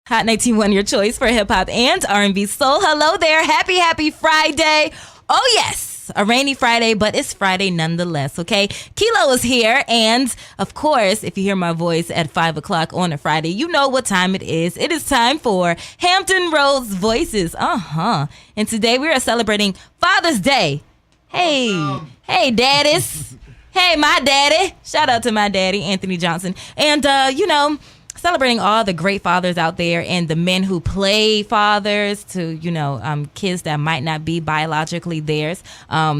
Hot 91, your choice for hip-hop and R&B soul. Hello there. Happy Friday. Oh, yes. A rainy Friday, but it's Friday nonetheless, okay? Khilo is here, and, of course, if you hear my voice at 5 o'clock on a Friday, you know what time it is. It is time for Hampton Roads Voices. And today we are celebrating Father's Day. Hey, hey, daddies. Hey, my daddy. Shout out to my daddy, Anthony Johnson. And, celebrating all the great fathers out there and the men who play fathers to, kids that might not be biologically theirs.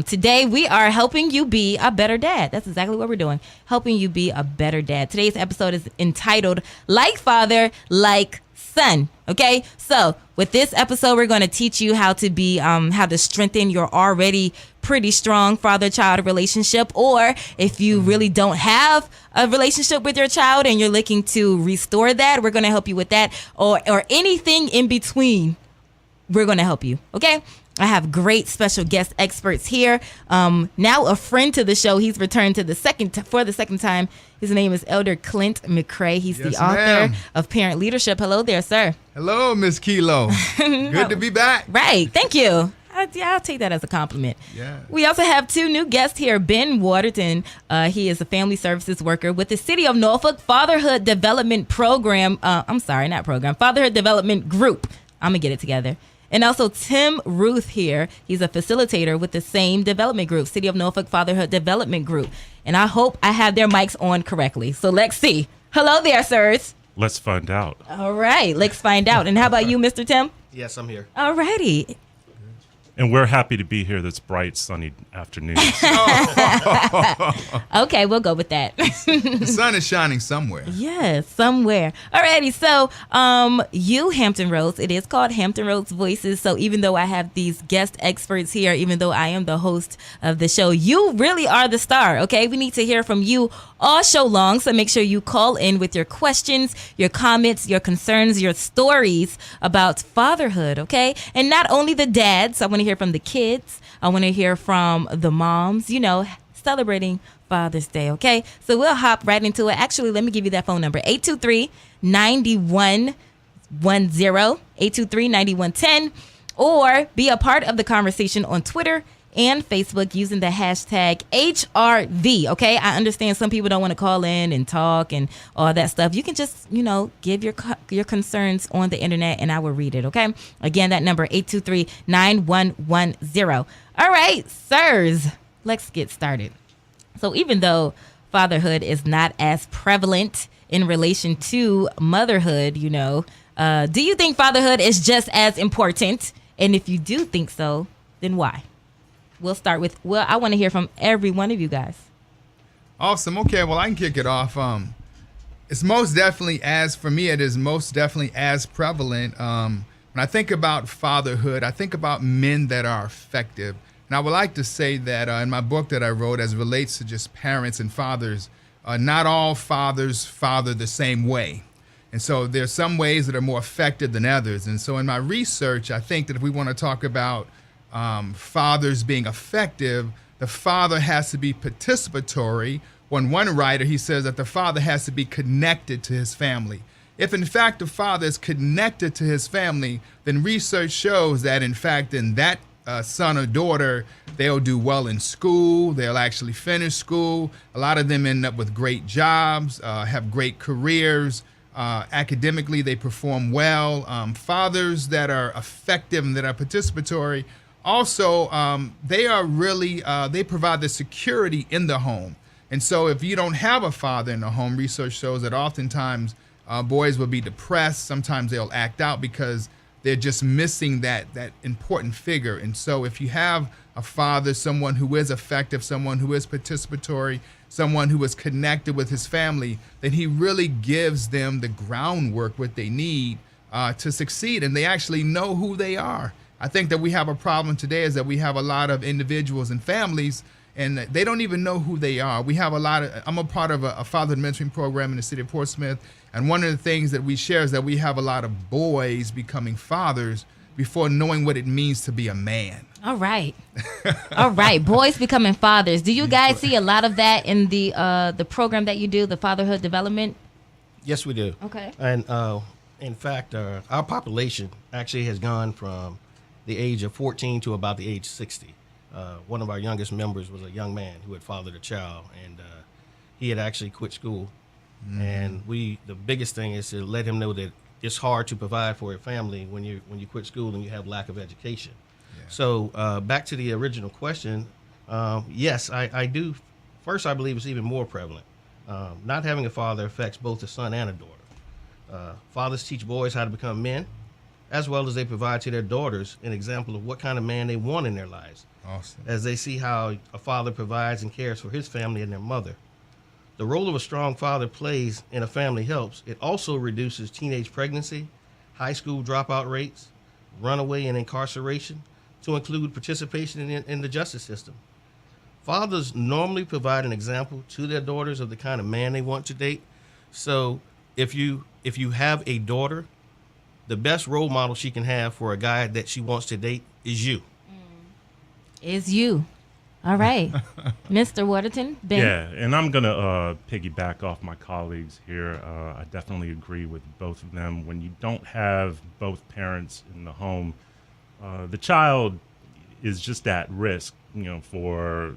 Today, we are helping you be a better dad. That's exactly what we're doing. Helping you be a better dad. Today's episode is entitled, Like Father, Like Son. Okay, so with this episode, we're going to teach you how to be, how to strengthen your already pretty strong father-child relationship, or if you really don't have a relationship with your child and you're looking to restore that, we're going to help you with that, or anything in between. We're going to help you. Okay. I have great special guest experts here. Now a friend to the show. He's returned to for the second time. His name is Elder Clint Mcrae. He's the author of Parent Leadership. Hello there, sir. Hello, Miss Khilo. Good to be back. Right. Thank you. I'll take that as a compliment. Yeah. We also have two new guests here. Ben Watterton. He is a family services worker with the City of Norfolk Fatherhood Development Program. Fatherhood Development Group. I'm going to get it together. And also Tim Ruth here. He's a facilitator with the same development group, City of Norfolk Fatherhood Development Group. And I hope I have their mics on correctly. So let's see. Hello there, sirs. Let's find out. All right, let's find out. And how about you, Mr. Tim? Yes, I'm here. All righty. And we're happy to be here this bright, sunny afternoon. Okay, we'll go with that. The sun is shining somewhere. Yes, somewhere. Alrighty, so Hampton Roads, it is called Hampton Roads Voices. So even though I have these guest experts here, even though I am the host of the show, you really are the star, okay? We need to hear from you all show long, so make sure you call in with your questions, your comments, your concerns, your stories about fatherhood, okay? And not only the dads, I want to hear from the kids. I want to hear from the moms, celebrating Father's Day, okay? So we'll hop right into it. Actually, let me give you that phone number, 823-9110, 823-9110, or be a part of the conversation on Twitter and Facebook using the hashtag HRV, okay? I understand some people don't want to call in and talk and all that stuff. You can just, give your concerns on the internet and I will read it, okay? Again, that number, 823-9110. All right, sirs, let's get started. So even though fatherhood is not as prevalent in relation to motherhood, do you think fatherhood is just as important? And if you do think so, then why? We'll start with, I want to hear from every one of you guys. Awesome. Okay, well, I can kick it off. It's most definitely as prevalent. When I think about fatherhood, I think about men that are effective. And I would like to say that in my book that I wrote as it relates to just parents and fathers, not all fathers father the same way. And so there's some ways that are more effective than others. And so in my research, I think that if we want to talk about fathers being effective, the father has to be participatory. One writer, he says that the father has to be connected to his family. If in fact the father is connected to his family, then research shows that in fact in that son or daughter, they'll do well in school, they'll actually finish school. A lot of them end up with great jobs, have great careers. Academically, they perform well. Fathers that are effective and that are participatory, also, they are really, they provide the security in the home. And so if you don't have a father in the home, research shows that oftentimes boys will be depressed. Sometimes they'll act out because they're just missing that important figure. And so if you have a father, someone who is effective, someone who is participatory, someone who is connected with his family, then he really gives them the groundwork, what they need to succeed. And they actually know who they are. I think that we have a problem today is that we have a lot of individuals and families and they don't even know who they are. We have I'm a part of a fatherhood mentoring program in the city of Portsmouth. And one of the things that we share is that we have a lot of boys becoming fathers before knowing what it means to be a man. All right. All right. Boys becoming fathers. Do you guys see a lot of that in the program that you do, the fatherhood development? Yes, we do. Okay. And In fact, our population actually has gone from the age of 14 to about the age 60. One of our youngest members was a young man who had fathered a child, and he had actually quit school. And the biggest thing is to let him know that it's hard to provide for a family when you quit school and you have lack of education. Yeah. So back to the original question, yes, I do. First, I believe it's even more prevalent. Not having a father affects both a son and a daughter. Fathers teach boys how to become men, as well as they provide to their daughters an example of what kind of man they want in their lives. Awesome. As they see how a father provides and cares for his family and their mother. The role of a strong father plays in a family helps. It also reduces teenage pregnancy, high school dropout rates, runaway and incarceration, to include participation in the justice system. Fathers normally provide an example to their daughters of the kind of man they want to date. So if you have a daughter, the best role model she can have for a guy that she wants to date is you. Is you. All right. Mr. Watterton, Ben? Yeah, and I'm going to piggyback off my colleagues here. I definitely agree with both of them. When you don't have both parents in the home, the child is just at risk, for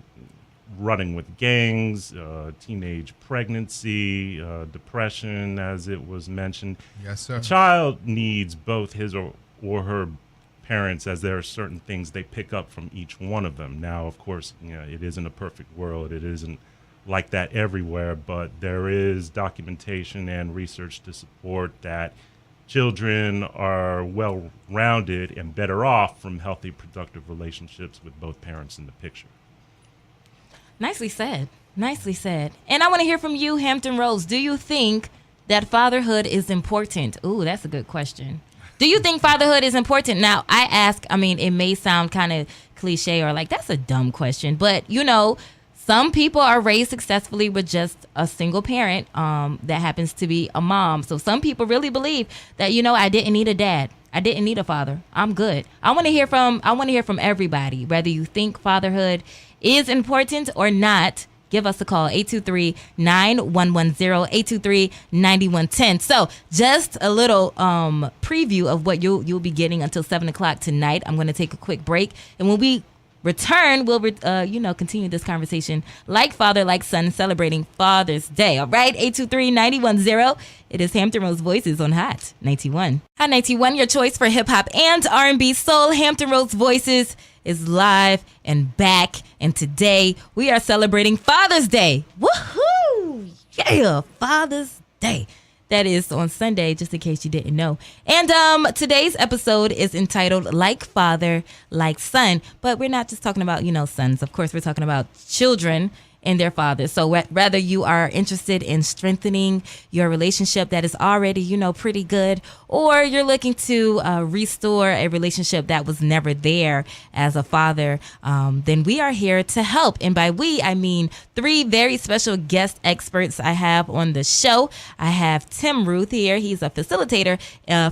running with gangs, teenage pregnancy, depression, as it was mentioned. Yes, sir. The child needs both his or her parents, as there are certain things they pick up from each one of them. Now, of course, it isn't a perfect world. It isn't like that everywhere, but there is documentation and research to support that children are well-rounded and better off from healthy, productive relationships with both parents in the picture. Nicely said. Nicely said. And I want to hear from you, Hampton Roads. Do you think that fatherhood is important? Ooh, that's a good question. Do you think fatherhood is important? Now, I ask, it may sound kind of cliche or like, that's a dumb question. But, some people are raised successfully with just a single parent that happens to be a mom. So some people really believe that, I didn't need a dad. I didn't need a father. I'm good. I want to hear from everybody, whether you think fatherhood is important or not. Give us a call, 823-9110, 823-9110. So just a little preview of what you'll be getting until 7 o'clock tonight. I'm going to take a quick break. And when we return, we'll continue this conversation like father, like son, celebrating Father's Day. All right, 823-9110. It is Hampton Roads Voices on Hot 91. Hot 91, your choice for hip-hop and R&B soul. Hampton Roads Voices is live and back, and today we are celebrating Father's Day. Woohoo! Yeah, Father's Day. That is on Sunday, just in case you didn't know. And today's episode is entitled Like Father, Like Son. But we're not just talking about, sons. Of course, we're talking about children and their fathers. So whether you are interested in strengthening your relationship that is already, pretty good, or you're looking to restore a relationship that was never there as a father, then we are here to help. And by we, I mean 3 very special guest experts I have on the show. I have Tim Ruth here. He's a facilitator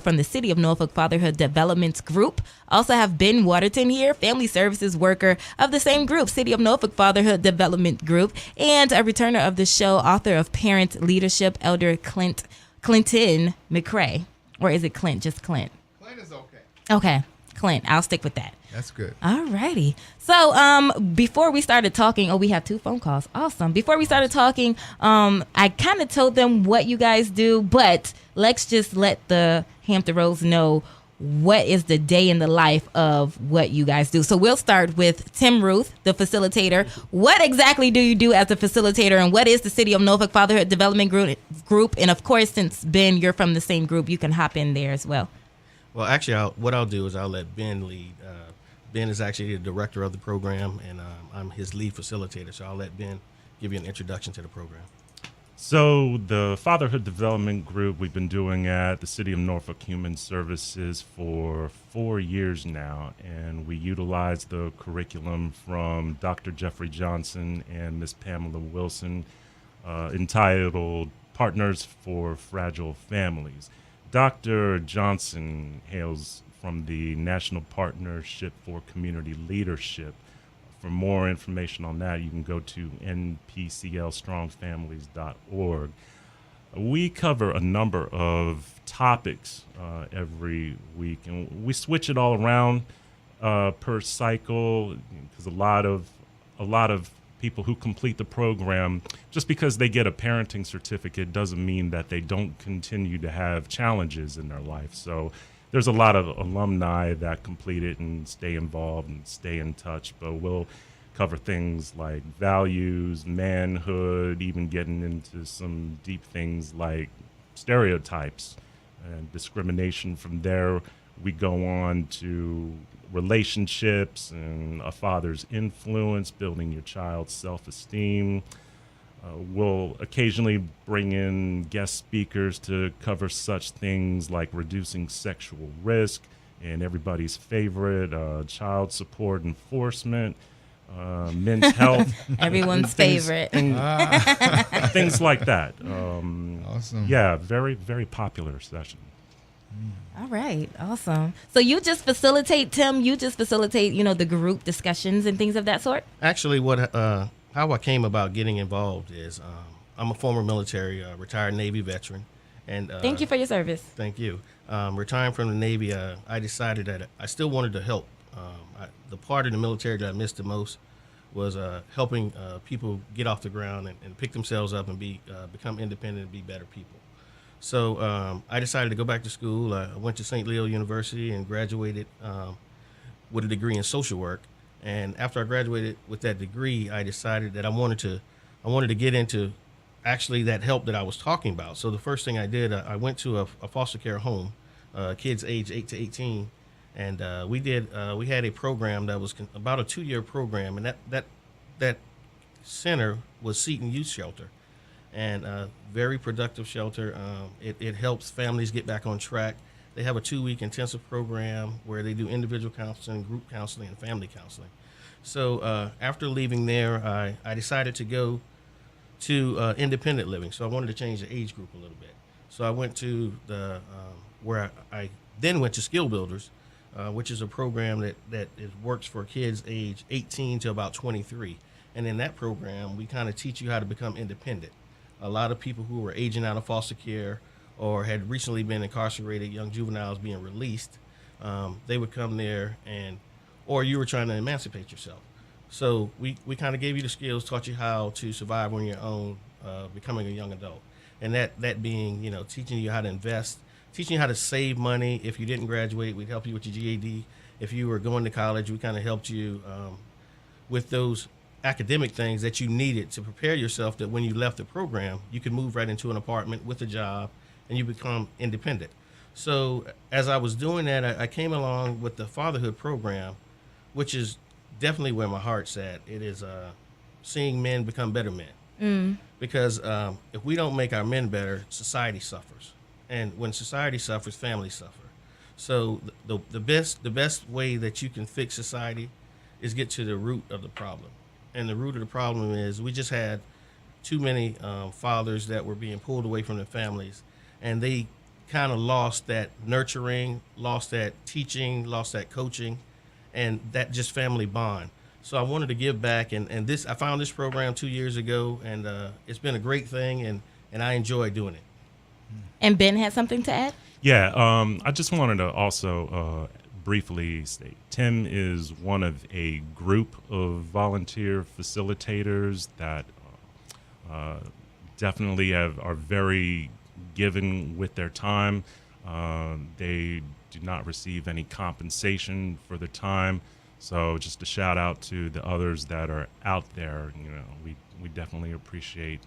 from the City of Norfolk Fatherhood Development Group. Also have Ben Watterton here, family services worker of the same group, City of Norfolk Fatherhood Development Group, and a returner of the show, author of Parent Leadership, Elder Clinton Mcrae. Or is it Clint? Just Clint? Clint is okay. Okay, Clint. I'll stick with that. That's good. All righty. So before we started talking, we have 2 phone calls. Awesome. Before we started talking, I kind of told them what you guys do, but let's just let the Hampton Roads know what is the day in the life of what you guys do. So we'll start with Tim Ruth, the facilitator. What exactly do you do as a facilitator, and what is the City of Norfolk Fatherhood Development Group? And of course, since Ben, you're from the same group, you can hop in there as well. Well, actually, what I'll do is I'll let Ben lead. Ben is actually the director of the program, and I'm his lead facilitator. So I'll let Ben give you an introduction to the program. So the Fatherhood Development Group we've been doing at the City of Norfolk Human Services for 4 years now, and we utilize the curriculum from Dr. Jeffrey Johnson and Miss Pamela Wilson, entitled Partners for Fragile Families. Dr. Johnson hails from the National Partnership for Community Leadership. For more information on that, you can go to npclstrongfamilies.org. We cover a number of topics every week, and we switch it all around per cycle, because a lot of people who complete the program, just because they get a parenting certificate doesn't mean that they don't continue to have challenges in their life. So there's a lot of alumni that complete it and stay involved and stay in touch, but we'll cover things like values, manhood, even getting into some deep things like stereotypes and discrimination. From there, we go on to relationships and a father's influence, building your child's self-esteem. We'll occasionally bring in guest speakers to cover such things like reducing sexual risk and everybody's favorite, child support enforcement, men's health. Everyone's favorite. Things like that. Awesome. Yeah, very, very popular session. All right, awesome. So you just facilitate, Tim? You just facilitate, the group discussions and things of that sort? Actually, how I came about getting involved is I'm a former military, retired Navy veteran. And Thank you for your service. Thank you. Retiring from the Navy, I decided that I still wanted to help. The part of the military that I missed the most was helping people get off the ground and pick themselves up and become independent and be better people. So I decided to go back to school. I went to St. Leo University and graduated with a degree in social work. And after I graduated with that degree, I decided that I wanted to get into actually that help that I was talking about. So the first thing I did, I went to a foster care home, kids age 8 to 18, and we had a program that was about a 2-year program, and that center was Seton Youth Shelter. And very productive shelter. It helps families get back on track. They have a 2-week intensive program where they do individual counseling, group counseling, and family counseling. So after leaving there, I decided to go to independent living. So I wanted to change the age group a little bit. So I went to where I then went to Skill Builders, which is a program that works for kids age 18 to about 23. And in that program, we kind of teach you how to become independent. A lot of people who were aging out of foster care or had recently been incarcerated, young juveniles being released, they would come there or you were trying to emancipate yourself. So we kind of gave you the skills, taught you how to survive on your own, becoming a young adult. And that being, teaching you how to invest, teaching you how to save money. If you didn't graduate, we'd help you with your GED. If you were going to college, we kind of helped you with those academic things that you needed to prepare yourself that when you left the program, you could move right into an apartment with a job and you become independent. So as I was doing that, I came along with the Fatherhood program, which is definitely where my heart's at. It is seeing men become better men. Because if we don't make our men better, society suffers. And when society suffers, families suffer. So the best way that you can fix society is get to the root of the problem. And the root of the problem is we just had too many fathers that were being pulled away from their families, and they kind of lost that nurturing, lost that teaching, lost that coaching, and that just family bond. So I wanted to give back, and I found this program 2 years ago, and it's been a great thing, and I enjoy doing it. And Ben had something to add? Yeah, I just wanted to also briefly state, Tim is one of a group of volunteer facilitators that definitely are very given with their time. They do not receive any compensation for their time. So just a shout out to the others that are out there. We definitely appreciate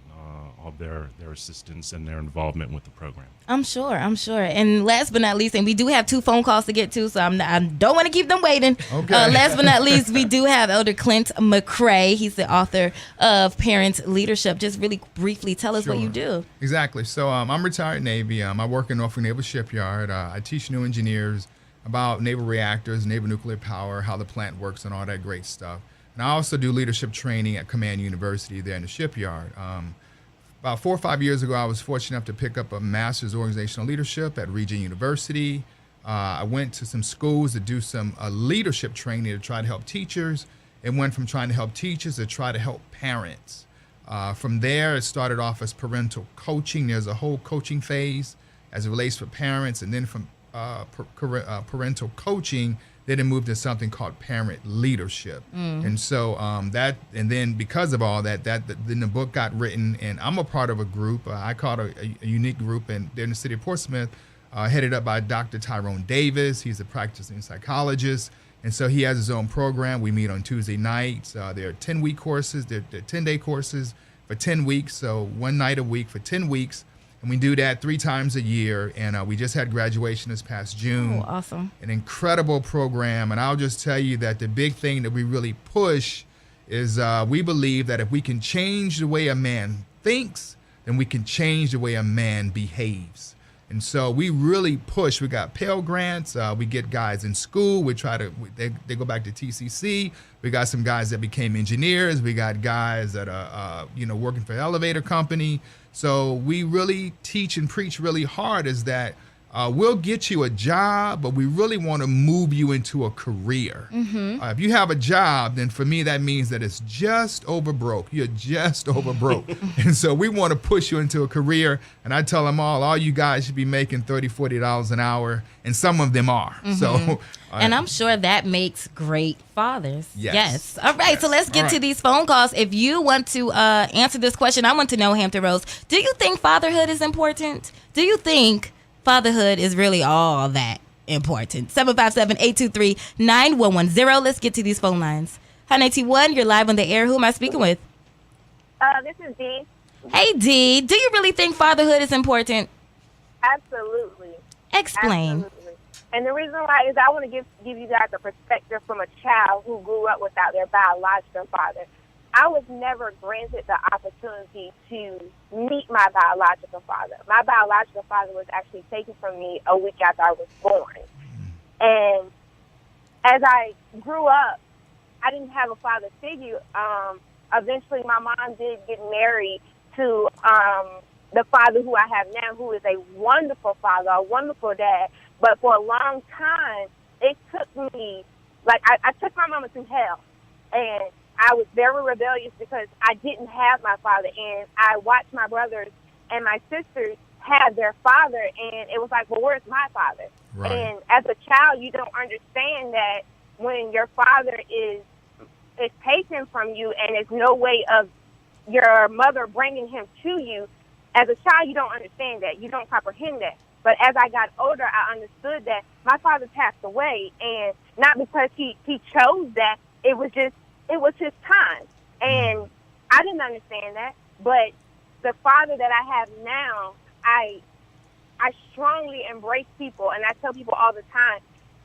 all their assistance and their involvement with the program. I'm sure. And last but not least, and we do have 2 phone calls to get to, so I don't want to keep them waiting. Okay. Last but not least, we do have Elder Clint Mcrae. He's the author of Parent Leadership. Just really briefly tell us what you do. Exactly. So I'm retired Navy. I work in Norfolk Naval Shipyard. I teach new engineers about naval reactors, naval nuclear power, how the plant works, and all that great stuff. And I also do leadership training at Command University there in the shipyard. About 4 or 5 years ago, I was fortunate enough to pick up a master's organizational leadership at Regent University. I went to some schools to do some leadership training to try to help teachers. It went from trying to help teachers to try to help parents. From there, it started off as parental coaching. There's a whole coaching phase as it relates for parents, and then from parental coaching, then it moved to something called parent leadership. And so and then because of all that, then the book got written, and I'm a part of a group. I call it a unique group, and they're in the city of Portsmouth, headed up by Dr. Tyrone Davis. He's a practicing psychologist. And so he has his own program. We meet on Tuesday nights. There are 10-week courses. They're 10-day courses for 10 weeks, so one night a week for 10 weeks. And we do that 3 times a year. And we just had graduation this past June. Oh, awesome. An incredible program. And I'll just tell you that the big thing that we really push is we believe that if we can change the way a man thinks, then we can change the way a man behaves. And so we really push. We got Pell Grants. We get guys in school. We try to, they go back to TCC. We got some guys that became engineers. We got guys that are, working for an elevator company. So we really teach and preach really hard is that we'll get you a job, but we really want to move you into a career. If you have a job, then for me, that means that it's just over broke. You're just over broke. And so we want to push you into a career. And I tell them all you guys should be making $30, $40 an hour. And some of them are. So, and I'm sure that makes great fathers. Yes. All right. Yes. So let's get to these phone calls. If you want to answer this question, I want to know, Hampton Roads, do you think fatherhood is important? Do you think fatherhood is really all that important? 757-823-9110. Let's get to these phone lines. Hi, 91, you're live on the air. Who am I speaking with? This is Dee. Hey, Dee. Do you really think fatherhood is important? Absolutely. Explain. Absolutely. And the reason why is I want to give you guys a perspective from a child who grew up without their biological father. I was never granted the opportunity to meet my biological father. My biological father was actually taken from me a week after I was born. And as I grew up, I didn't have a father figure. Eventually, my mom did get married to the father who I have now, who is a wonderful father, a wonderful dad. But for a long time, it took me, I took my mama to hell. And I was very rebellious because I didn't have my father, and I watched my brothers and my sisters have their father, and it was like, well, where's my father? Right. And as a child, you don't understand that when your father is taken from you and there's no way of your mother bringing him to you, as a child, you don't understand that. You don't comprehend that. But as I got older, I understood that my father passed away, and not because he chose that, it was his time. And I didn't understand that. But the father that I have now, I strongly embrace people. And I tell people all the time,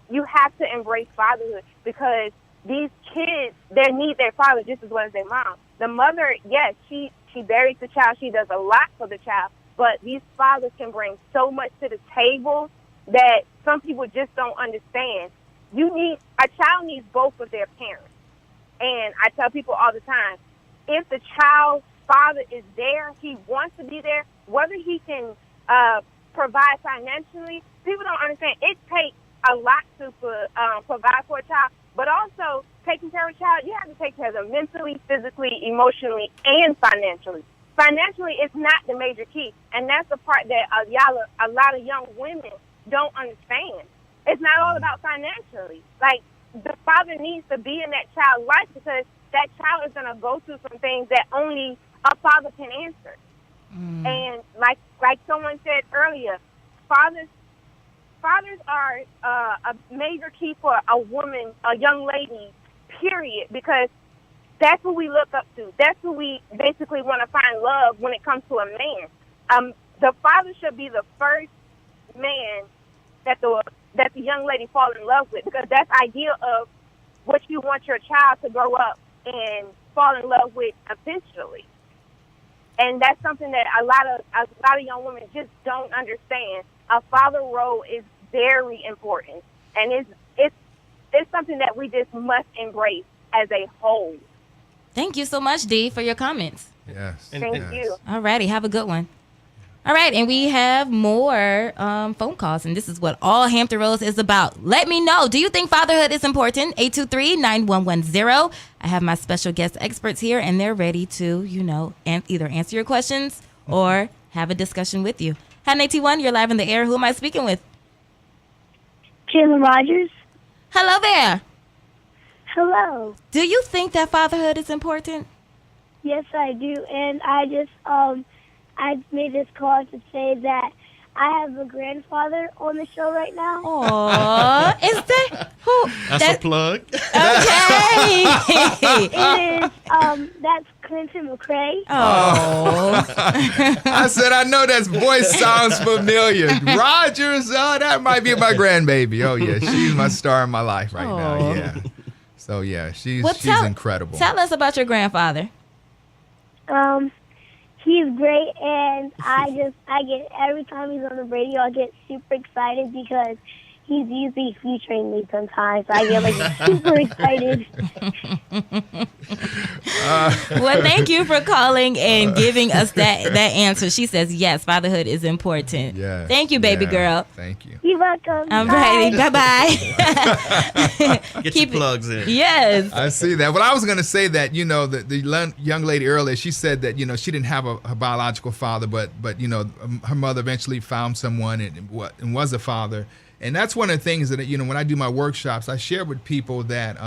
you have to embrace fatherhood because these kids, they need their father just as well as their mom. The mother, yes, she buries the child. She does a lot for the child. But these fathers can bring so much to the table that some people just don't understand. A child needs both of their parents. And I tell people all the time, if the child's father is there, he wants to be there, whether he can provide financially, people don't understand. It takes a lot to provide for a child, but also taking care of a child, you have to take care of them mentally, physically, emotionally, and financially. Financially, it's not the major key, and that's the part that a lot of young women don't understand. It's not all about financially. Like, the father needs to be in that child's life because that child is going to go through some things that only a father can answer. And like someone said earlier, fathers are a major key for a woman, a young lady, period, because that's who we look up to. That's who we basically want to find love when it comes to a man. The father should be the first man that the young lady fall in love with, because that's ideal of what you want your child to grow up and fall in love with eventually. And that's something that a lot of young women just don't understand. A father role is very important, and it's something that we just must embrace as a whole. Thank you so much, Dee, for your comments. Yes. Thank you. All righty, have a good one. All right, and we have more phone calls, and this is what all Hampton Roads is about. Let me know. Do you think fatherhood is important? 823-9110. I have my special guest experts here, and they're ready to, either answer your questions or have a discussion with you. Hi, AT1, you're live in the air. Who am I speaking with? Jalen Rogers. Hello there. Hello. Do you think that fatherhood is important? Yes, I do. And I just, I made this call to say that I have a grandfather on the show right now. Aww. Is that who? That's a plug. Okay. It is, that's Clint and Mcrae. Oh. I said, I know that voice sounds familiar. Rogers, that might be my grandbaby. Oh, yeah, she's my star in my life right now, yeah. So, yeah, she's incredible. Tell us about your grandfather. He's great, and I get, every time he's on the radio, I get super excited because he's usually featuring me sometimes. So I get super excited. Well, thank you for calling and giving us that answer. She says, yes, fatherhood is important. Yeah. Thank you, baby girl. Thank you. You're welcome. I'm ready. Bye-bye. Get your plugs in. Yes. I see that. Well, I was going to say that, the young lady earlier, she said that, she didn't have a biological father, but her mother eventually found someone and was a father. And that's one of the things that, when I do my workshops, I share with people that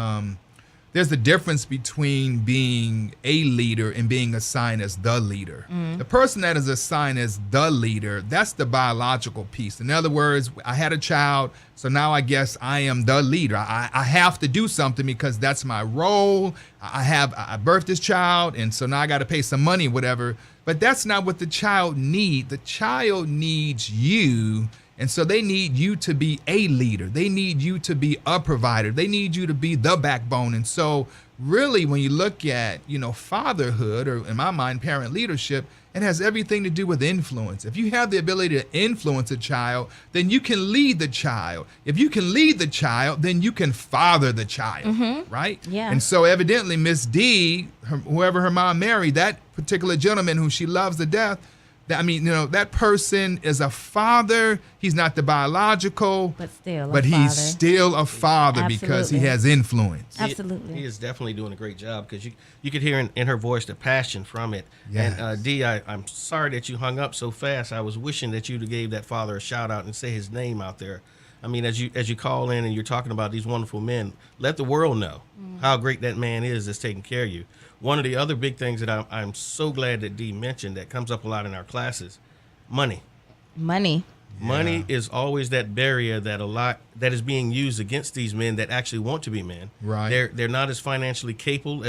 there's a difference between being a leader and being assigned as the leader. The person that is assigned as the leader, that's the biological piece. In other words, I had a child, so now I guess I am the leader. I have to do something because that's my role. I birthed this child, and so now I got to pay some money, whatever. But that's not what the child needs. The child needs you. And so they need you to be a leader. They need you to be a provider. They need you to be the backbone. And so really, when you look at, fatherhood, or in my mind, parent leadership, it has everything to do with influence. If you have the ability to influence a child, then you can lead the child. If you can lead the child, then you can father the child, right? Yeah. And so evidently, Miss D, whoever her mom married, that particular gentleman who she loves to death, that person is a father. He's not the biological, but he's still a father. Absolutely. Because he has influence. Absolutely. He is definitely doing a great job because you could hear in her voice the passion from it. Yes. And D, I'm sorry that you hung up so fast. I was wishing that you'd have gave that father a shout out and say his name out there. As you call in and you're talking about these wonderful men, let the world know how great that man is that's taking care of you. One of the other big things that I'm so glad that Dee mentioned that comes up a lot in our classes, money. Money. Yeah. Money is always that barrier that is being used against these men that actually want to be men. Right. They're not as financially capable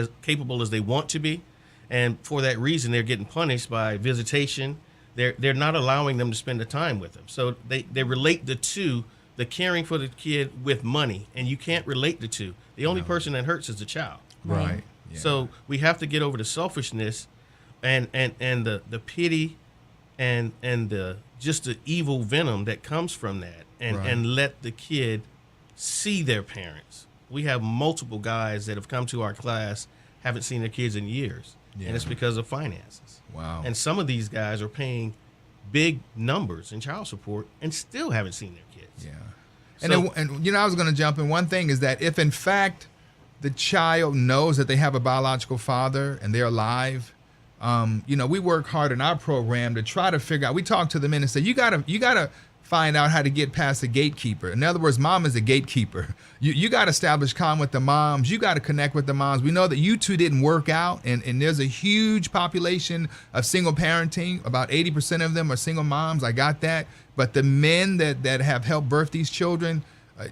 as they want to be, and for that reason they're getting punished by visitation. They're not allowing them to spend the time with them. So they relate the two, the caring for the kid with money, and you can't relate the two. The only person that hurts is the child. Right. Yeah. So we have to get over the selfishness and the pity and the just the evil venom that comes from that, and let the kid see their parents. We have multiple guys that have come to our class, haven't seen their kids in years, and it's because of finances. Wow. And some of these guys are paying big numbers in child support and still haven't seen their kids. Yeah. I was going to jump in. One thing is that if in fact the child knows that they have a biological father and they're alive, we work hard in our program to try to figure out. We talk to the men and say, you gotta find out how to get past the gatekeeper. In other words, mom is a gatekeeper. You got to establish calm with the moms. You got to connect with the moms. We know that you two didn't work out, and there's a huge population of single parenting. About 80% of them are single moms. I got that. But the men that have helped birth these children,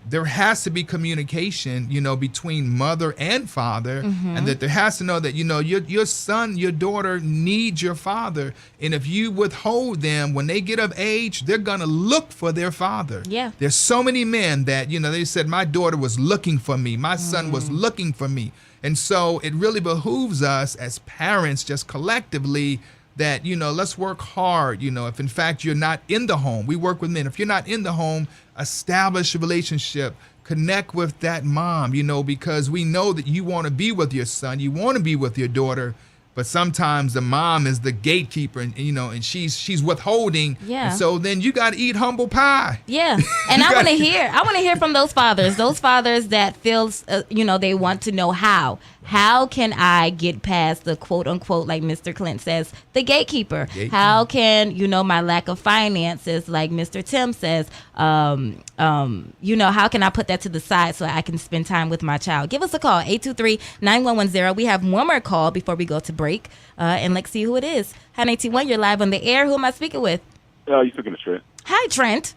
there has to be communication, between mother and father, and that there has to know that, your son, your daughter needs your father. And if you withhold them, when they get of age, they're going to look for their father. Yeah. There's so many men that, they said, my daughter was looking for me. My son was looking for me. And so it really behooves us as parents, just collectively, that, let's work hard. If in fact you're not in the home, we work with men. If you're not in the home, establish a relationship, connect with that mom, because we know that you want to be with your son, you want to be with your daughter, but sometimes the mom is the gatekeeper, and she's withholding. Yeah. And so then you got to eat humble pie. Yeah. And I want to hear from those fathers that feels, they want to know how How can I get past the quote unquote, like Mr. Clint says, the gatekeeper? How can, my lack of finances, like Mr. Tim says, how can I put that to the side so I can spend time with my child? Give us a call, 823-9110. We have one more call before we go to break, and let's see who it is. Hi, 91, you're live on the air. Who am I speaking with? You're speaking to Trent. Hi, Trent.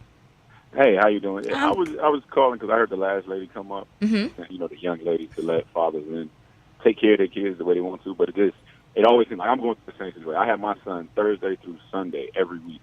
Hey, how you doing? I was calling because I heard the last lady come up. Mm-hmm. And, the young lady to let fathers in, take care of their kids the way they want to. But it always seems like I'm going through the same situation. I have my son Thursday through Sunday every week.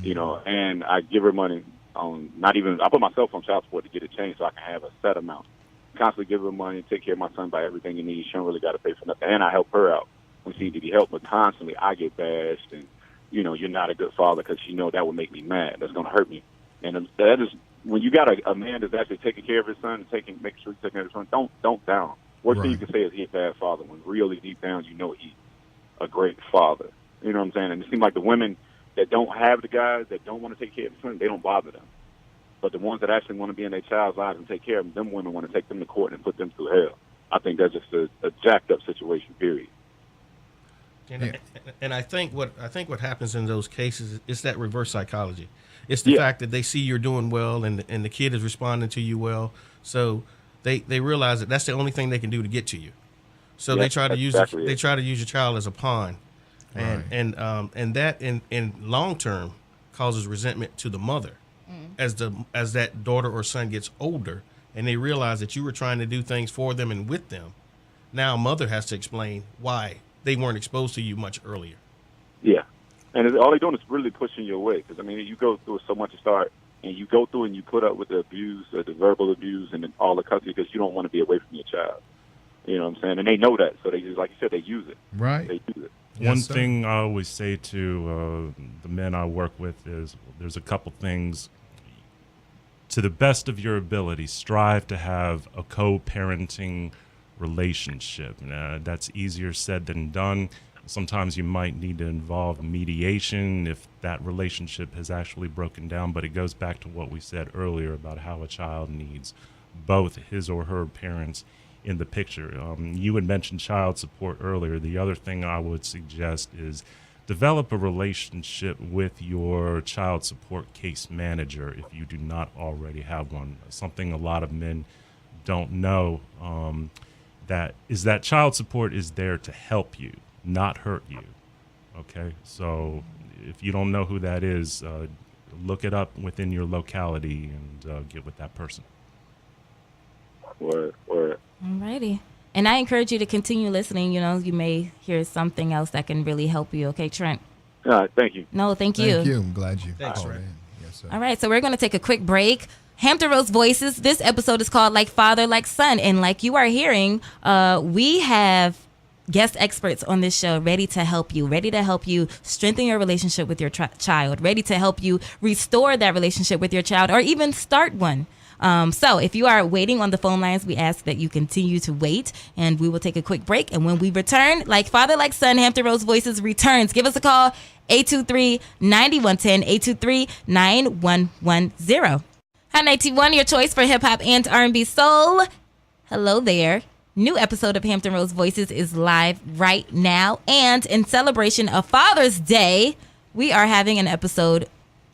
And I give her money on I put myself on child support to get it changed so I can have a set amount. Constantly give her money, take care of my son, buy everything he needs. She don't really got to pay for nothing. And I help her out when she needs to be helped. But constantly I get bashed and, you're not a good father because that would make me mad. That's going to hurt me. And that is when you got a man that's actually taking care of his son and making sure he's taking care of his son. Don't down. Worst thing you can say is he's a bad father when really deep down he's a great father. You know what I'm saying? And it seems like the women that don't have the guys that don't want to take care of the son, they don't bother them. But the ones that actually want to be in their child's lives and take care of them women want to take them to court and put them through hell. I think that's just a jacked up situation. Period. And I think what happens in those cases is that reverse psychology. It's the fact that they see you're doing well and the kid is responding to you well, so they realize that that's the only thing they can do to get to you. So they try to use your child as a pawn, and that in long term causes resentment to the mother as that daughter or son gets older and they realize that you were trying to do things for them and with them. Now mother has to explain why they weren't exposed to you much earlier. Yeah. And all they're doing is really pushing you away. Because, you go through so much to start, and you go through and you put up with the abuse, the verbal abuse, and all the custody because you don't want to be away from your child. You know what I'm saying? And they know that. So they just, like you said, they use it. Right. They use it. One thing I always say to the men I work with is there's a couple things. To the best of your ability, strive to have a co-parenting relationship. That's easier said than done. Sometimes you might need to involve mediation if that relationship has actually broken down, but it goes back to what we said earlier about how a child needs both his or her parents in the picture. You had mentioned child support earlier. The other thing I would suggest is develop a relationship with your child support case manager if you do not already have one. Something a lot of men don't know that child support is there to help you, not hurt you. Okay, so if you don't know who that is, look it up within your locality and get with that person. Word. Alrighty. And I encourage you to continue listening. You may hear something else that can really help you. Okay, Trent? All right, thank you. No, thank you. Thank you. I'm glad you Thanks, called Trent. in. Yes, sir. All right, so we're going to take a quick break. Hampton Roads Voices. This episode is called Like Father, Like Son. And like you are hearing, we have guest experts on this show ready to help you strengthen your relationship with your child, ready to help you restore that relationship with your child or even start one. So if you are waiting on the phone lines, we ask that you continue to wait and we will take a quick break. And when we return, Like Father, Like Son, Hampton Roads Voices returns. Give us a call, 823-9110, 823-9110. Hi, 91, your choice for hip hop and R&B soul. Hello there. New episode of Hampton Roads Voices is live right now. And in celebration of Father's Day, we are having an episode,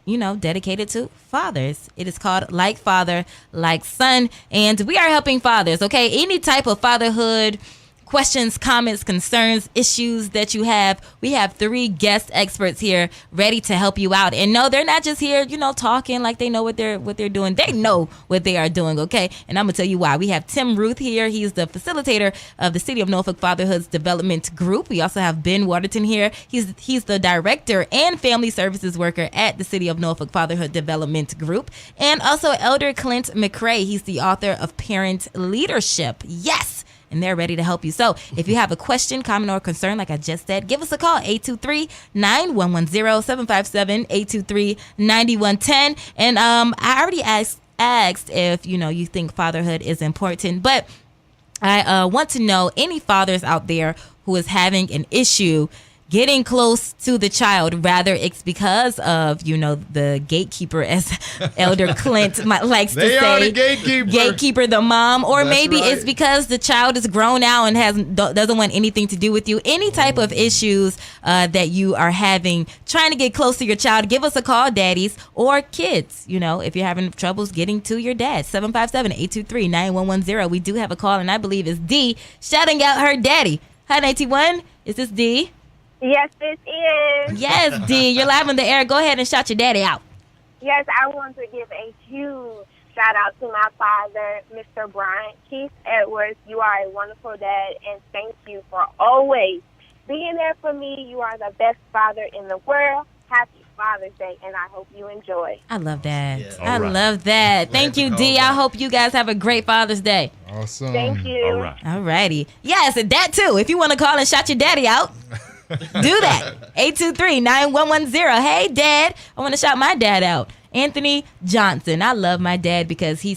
dedicated to fathers. It is called Like Father, Like Son. And we are helping fathers, okay? Any type of fatherhood questions, comments, concerns, issues that you have, we have 3 guest experts here ready to help you out. And no, they're not just here, talking like they know what they're doing. They know what they are doing, okay? And I'm gonna tell you why. We have Tim Ruth here. He's the facilitator of the City of Norfolk Fatherhood's Development Group. We also have Ben Watterton here. He's the director and family services worker at the City of Norfolk Fatherhood Development Group. And also Elder Clint Mcrae. He's the author of Parent Leadership. Yes! And they're ready to help you. So if you have a question, comment, or concern, like I just said, give us a call, 823-9110, 757-823-9110. And I already asked if, you think fatherhood is important. But I want to know any fathers out there who is having an issue getting close to the child, rather it's because of, the gatekeeper, as Elder Clint likes to say. They are the gatekeeper. Gatekeeper, the mom. Or That's maybe right. it's because the child is grown out and doesn't want anything to do with you. Any type of issues that you are having, trying to get close to your child, give us a call, daddies or kids. If you're having troubles getting to your dad, 757-823-9110. We do have a call, and I believe it's D shouting out her daddy. Hi, 91. Is this D? Yes, this is. Yes, D. You're live on the air. Go ahead and shout your daddy out. Yes, I want to give a huge shout out to my father, Mr. Brian Keith Edwards. You are a wonderful dad, and thank you for always being there for me. You are the best father in the world. Happy Father's Day, and I hope you enjoy. I love that. Yeah. I All right. love that. Thank you, D. I hope you guys have a great Father's Day. Awesome. Thank you. All right. All righty. Yes, and that too. If you want to call and shout your daddy out, do that. 823-9110. Hey, Dad. I want to shout my dad out. Anthony Johnson. I love my dad because he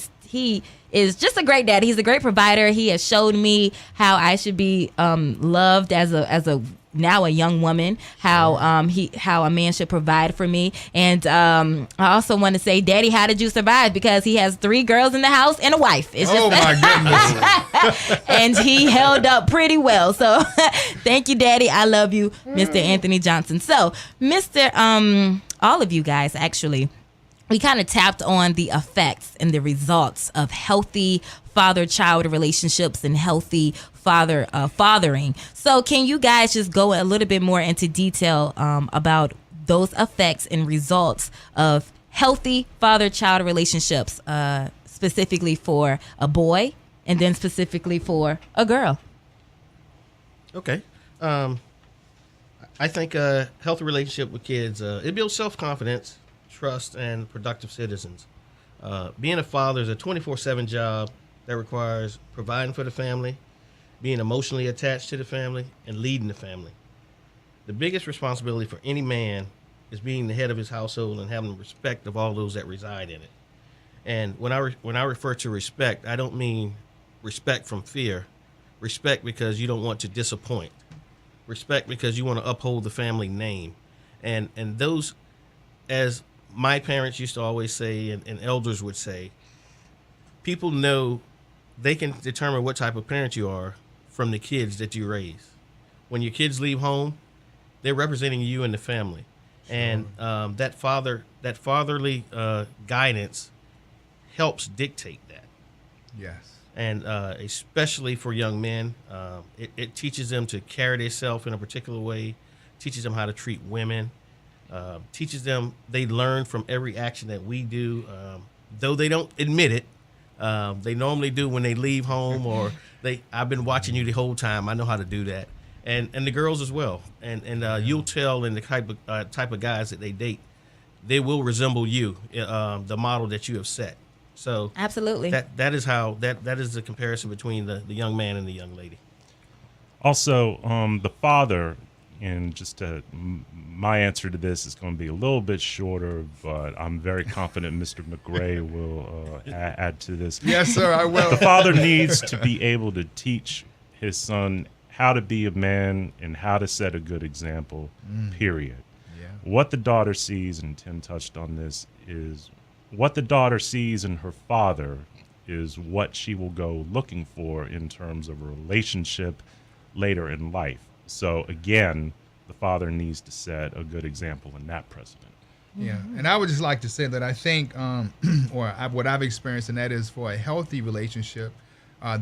is just a great dad. He's a great provider. He has showed me how I should be loved as a now a young woman, how a man should provide for me. And I also want to say, Daddy, how did you survive? Because he has 3 girls in the house and a wife. It's Oh, just, my goodness. and he held up pretty well. So thank you, Daddy. I love you, Mr. Anthony Johnson. So, all of you guys, actually, we kind of tapped on the effects and the results of healthy father-child relationships and healthy fathering. So can you guys just go a little bit more into detail about those effects and results of healthy father-child relationships, specifically for a boy and then specifically for a girl? Okay. I think a healthy relationship with kids, it builds self-confidence, trust, and productive citizens. Being a father is a 24/7 job that requires providing for the family, being emotionally attached to the family, and leading the family. The biggest responsibility for any man is being the head of his household and having respect of all those that reside in it. And when I refer to respect, I don't mean respect from fear. Respect because you don't want to disappoint. Respect because you want to uphold the family name. And those, as my parents used to always say, and elders would say, people know they can determine what type of parent you are from the kids that you raise. When your kids leave home, they're representing you and the family. Sure. And that fatherly guidance helps dictate that. Yes. And especially for young men, it teaches them to carry themselves in a particular way, teaches them how to treat women, teaches them, they learn from every action that we do, though they don't admit it. They normally do when they leave home, or I've been watching you the whole time. I know how to do that. And the girls as well. And you'll tell in the type of guys that they date, they will resemble you, the model that you have set. So Absolutely. that is how that is the comparison between the young man and the young lady. Also, the father, and my answer to this is going to be a little bit shorter, but I'm very confident Mr. Mcrae will add to this. Yes, sir, I will. The father needs to be able to teach his son how to be a man and how to set a good example, period. Yeah. What the daughter sees, and Tim touched on this, is what the daughter sees in her father is what she will go looking for in terms of a relationship later in life. So again, the father needs to set a good example in that precedent. Yeah, and I would just like to say that I think, what I've experienced, and that is for a healthy relationship,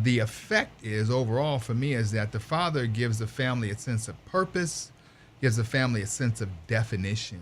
the effect is overall for me is that the father gives the family a sense of purpose, gives the family a sense of definition.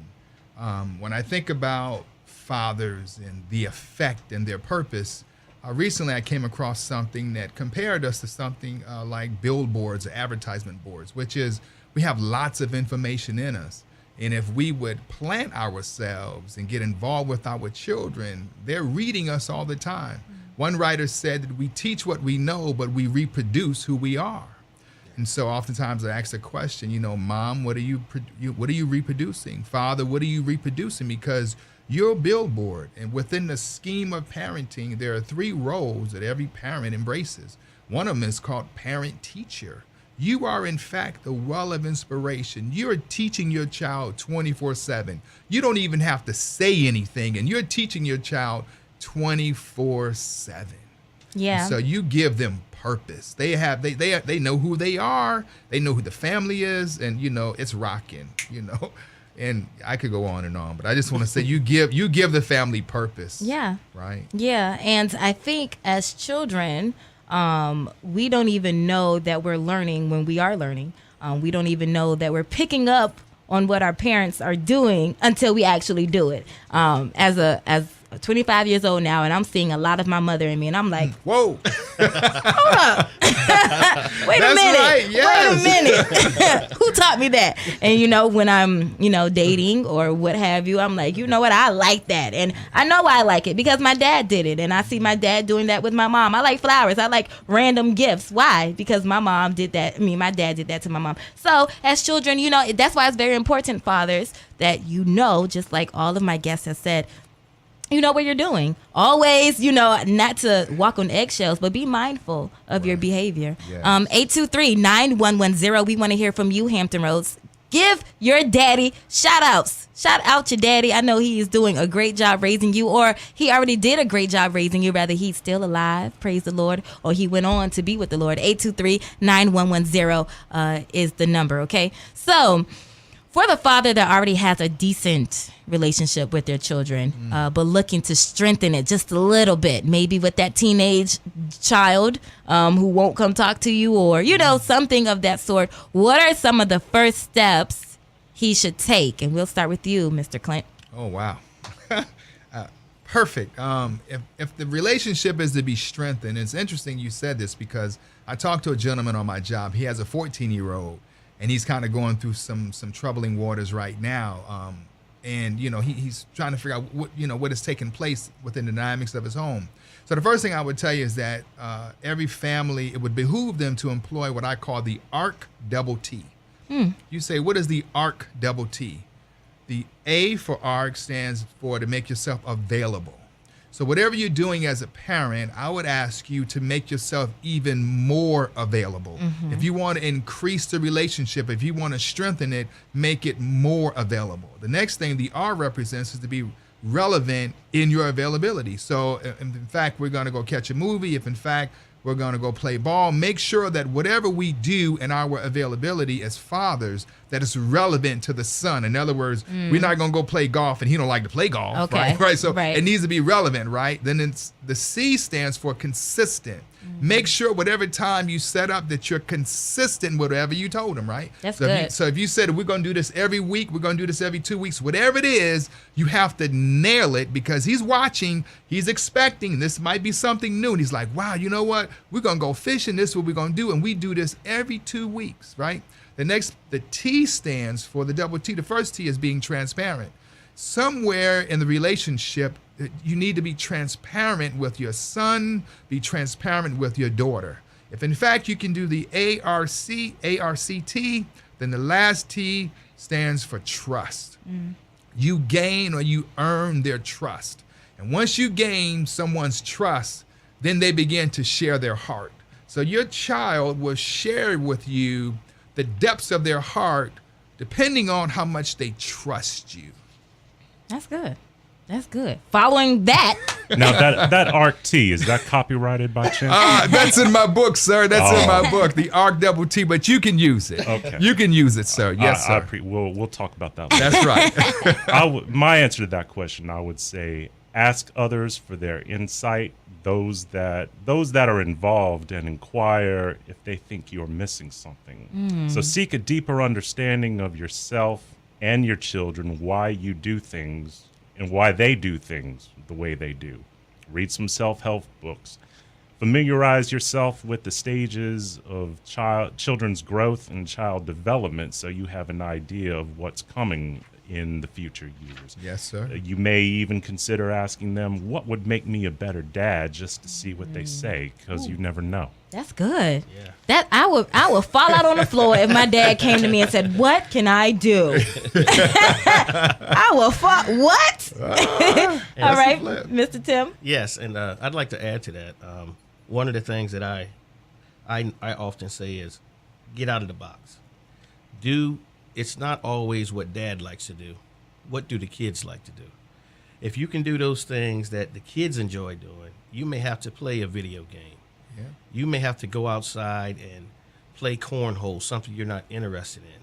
When I think about fathers and the effect and their purpose, recently I came across something that compared us to something like billboards or advertisement boards, which is we have lots of information in us. And if we would plant ourselves and get involved with our children, they're reading us all the time. One writer said that we teach what we know, but we reproduce who we are. And so oftentimes I ask the question, Mom, what are you reproducing? Father, what are you reproducing? Because you're a billboard. And within the scheme of parenting, there are 3 roles that every parent embraces. One of them is called parent-teacher. You are, in fact, the well of inspiration. You're teaching your child 24/7. You don't even have to say anything, and you're teaching your child 24/7. Yeah. So you give them purpose. They know who they are. They know who the family is, and it's rocking. And I could go on, but I just want to say you give the family purpose. Yeah. Right. Yeah, and I think as children, we don't even know that we're learning when we are learning. We don't even know that we're picking up on what our parents are doing until we actually do it. As 25 years old now, and I'm seeing a lot of my mother in me, and I'm like, whoa. Hold up. Wait That's a minute. right, yes. Wait a minute. Who taught me that? And when I'm, dating or what have you, I'm like, you know what? I like that. And I know I like it because my dad did it. And I see my dad doing that with my mom. I like flowers. I like random gifts. Why? Because my mom did that. My dad did that to my mom. So as children, that's why it's very important, fathers, that just like all of my guests have said, you know what you're doing. Always, not to walk on eggshells, but be mindful of your behavior. Yes. 823-9110. We want to hear from you, Hampton Roads. Give your daddy shout outs. Shout out your daddy. I know he is doing a great job raising you, or he already did a great job raising you. Rather, he's still alive. Praise the Lord. Or he went on to be with the Lord. 823-9110 is the number. Okay. So, for the father that already has a decent relationship with their children, but looking to strengthen it just a little bit, maybe with that teenage child who won't come talk to you, or, something of that sort, what are some of the first steps he should take? And we'll start with you, Mr. Clint. Oh, wow. Perfect. If the relationship is to be strengthened, it's interesting you said this because I talked to a gentleman on my job. He has a 14-year-old. And he's kind of going through some troubling waters right now, and he's trying to figure out what is taking place within the dynamics of his home. So the first thing I would tell you is that every family, it would behoove them to employ what I call the ARC double T. You say, what is the ARC double T? The A for ARC stands for to make yourself available. So whatever you're doing as a parent, I would ask you to make yourself even more available. If you want to increase the relationship, if you want to strengthen it, make it more available. The next thing the R represents is to be relevant in your availability. So in fact, we're going to go catch a movie. If in fact, we're going to go play ball, make sure that whatever we do in our availability as fathers, that it's relevant to the son. In other words, we're not going to go play golf and he don't like to play golf, right? So it needs to be relevant, right? Then the C stands for consistent. Make sure whatever time you set up that you're consistent with whatever you told him, right? That's good. So if you said we're going to do this every week, we're going to do this every 2 weeks, whatever it is, you have to nail it because he's watching, he's expecting this might be something new. And he's like, wow, you know what? We're going to go fishing. This is what we're going to do. And we do this every 2 weeks, right? The T stands for the double T. The first T is being transparent. Somewhere in the relationship, you need to be transparent with your son, be transparent with your daughter. If in fact you can do the ARCT, then the last T stands for trust. You gain or you earn their trust. And once you gain someone's trust, then they begin to share their heart. So your child will share with you the depths of their heart depending on how much they trust you. That's good. That's good. Following that. Now, that ARC T, is that copyrighted by chance? That's in my book, sir. That's in my book, the ARC double T, but you can use it. Okay. You can use it, sir. Yes, sir. We'll talk about that later. That's right. My answer to that question, I would say, ask others for their insight, those that are involved, and inquire if they think you're missing something. So seek a deeper understanding of yourself and your children, why you do things and why they do things the way they do. Read some self-help books. Familiarize yourself with the stages of children's growth and child development so you have an idea of what's coming in the future years. Yes, sir. You may even consider asking them, what would make me a better dad, just to see what they say, because you never know. That's good. Yeah. That I would fall out on the floor if my dad came to me and said, "What can I do?" I will fall. What? All right, Mr. Tim. Yes, and I'd like to add to that. One of the things that I often say is, get out of the box. It's not always what dad likes to do. What do the kids like to do? If you can do those things that the kids enjoy doing, you may have to play a video game. Yeah. You may have to go outside and play cornhole, something you're not interested in.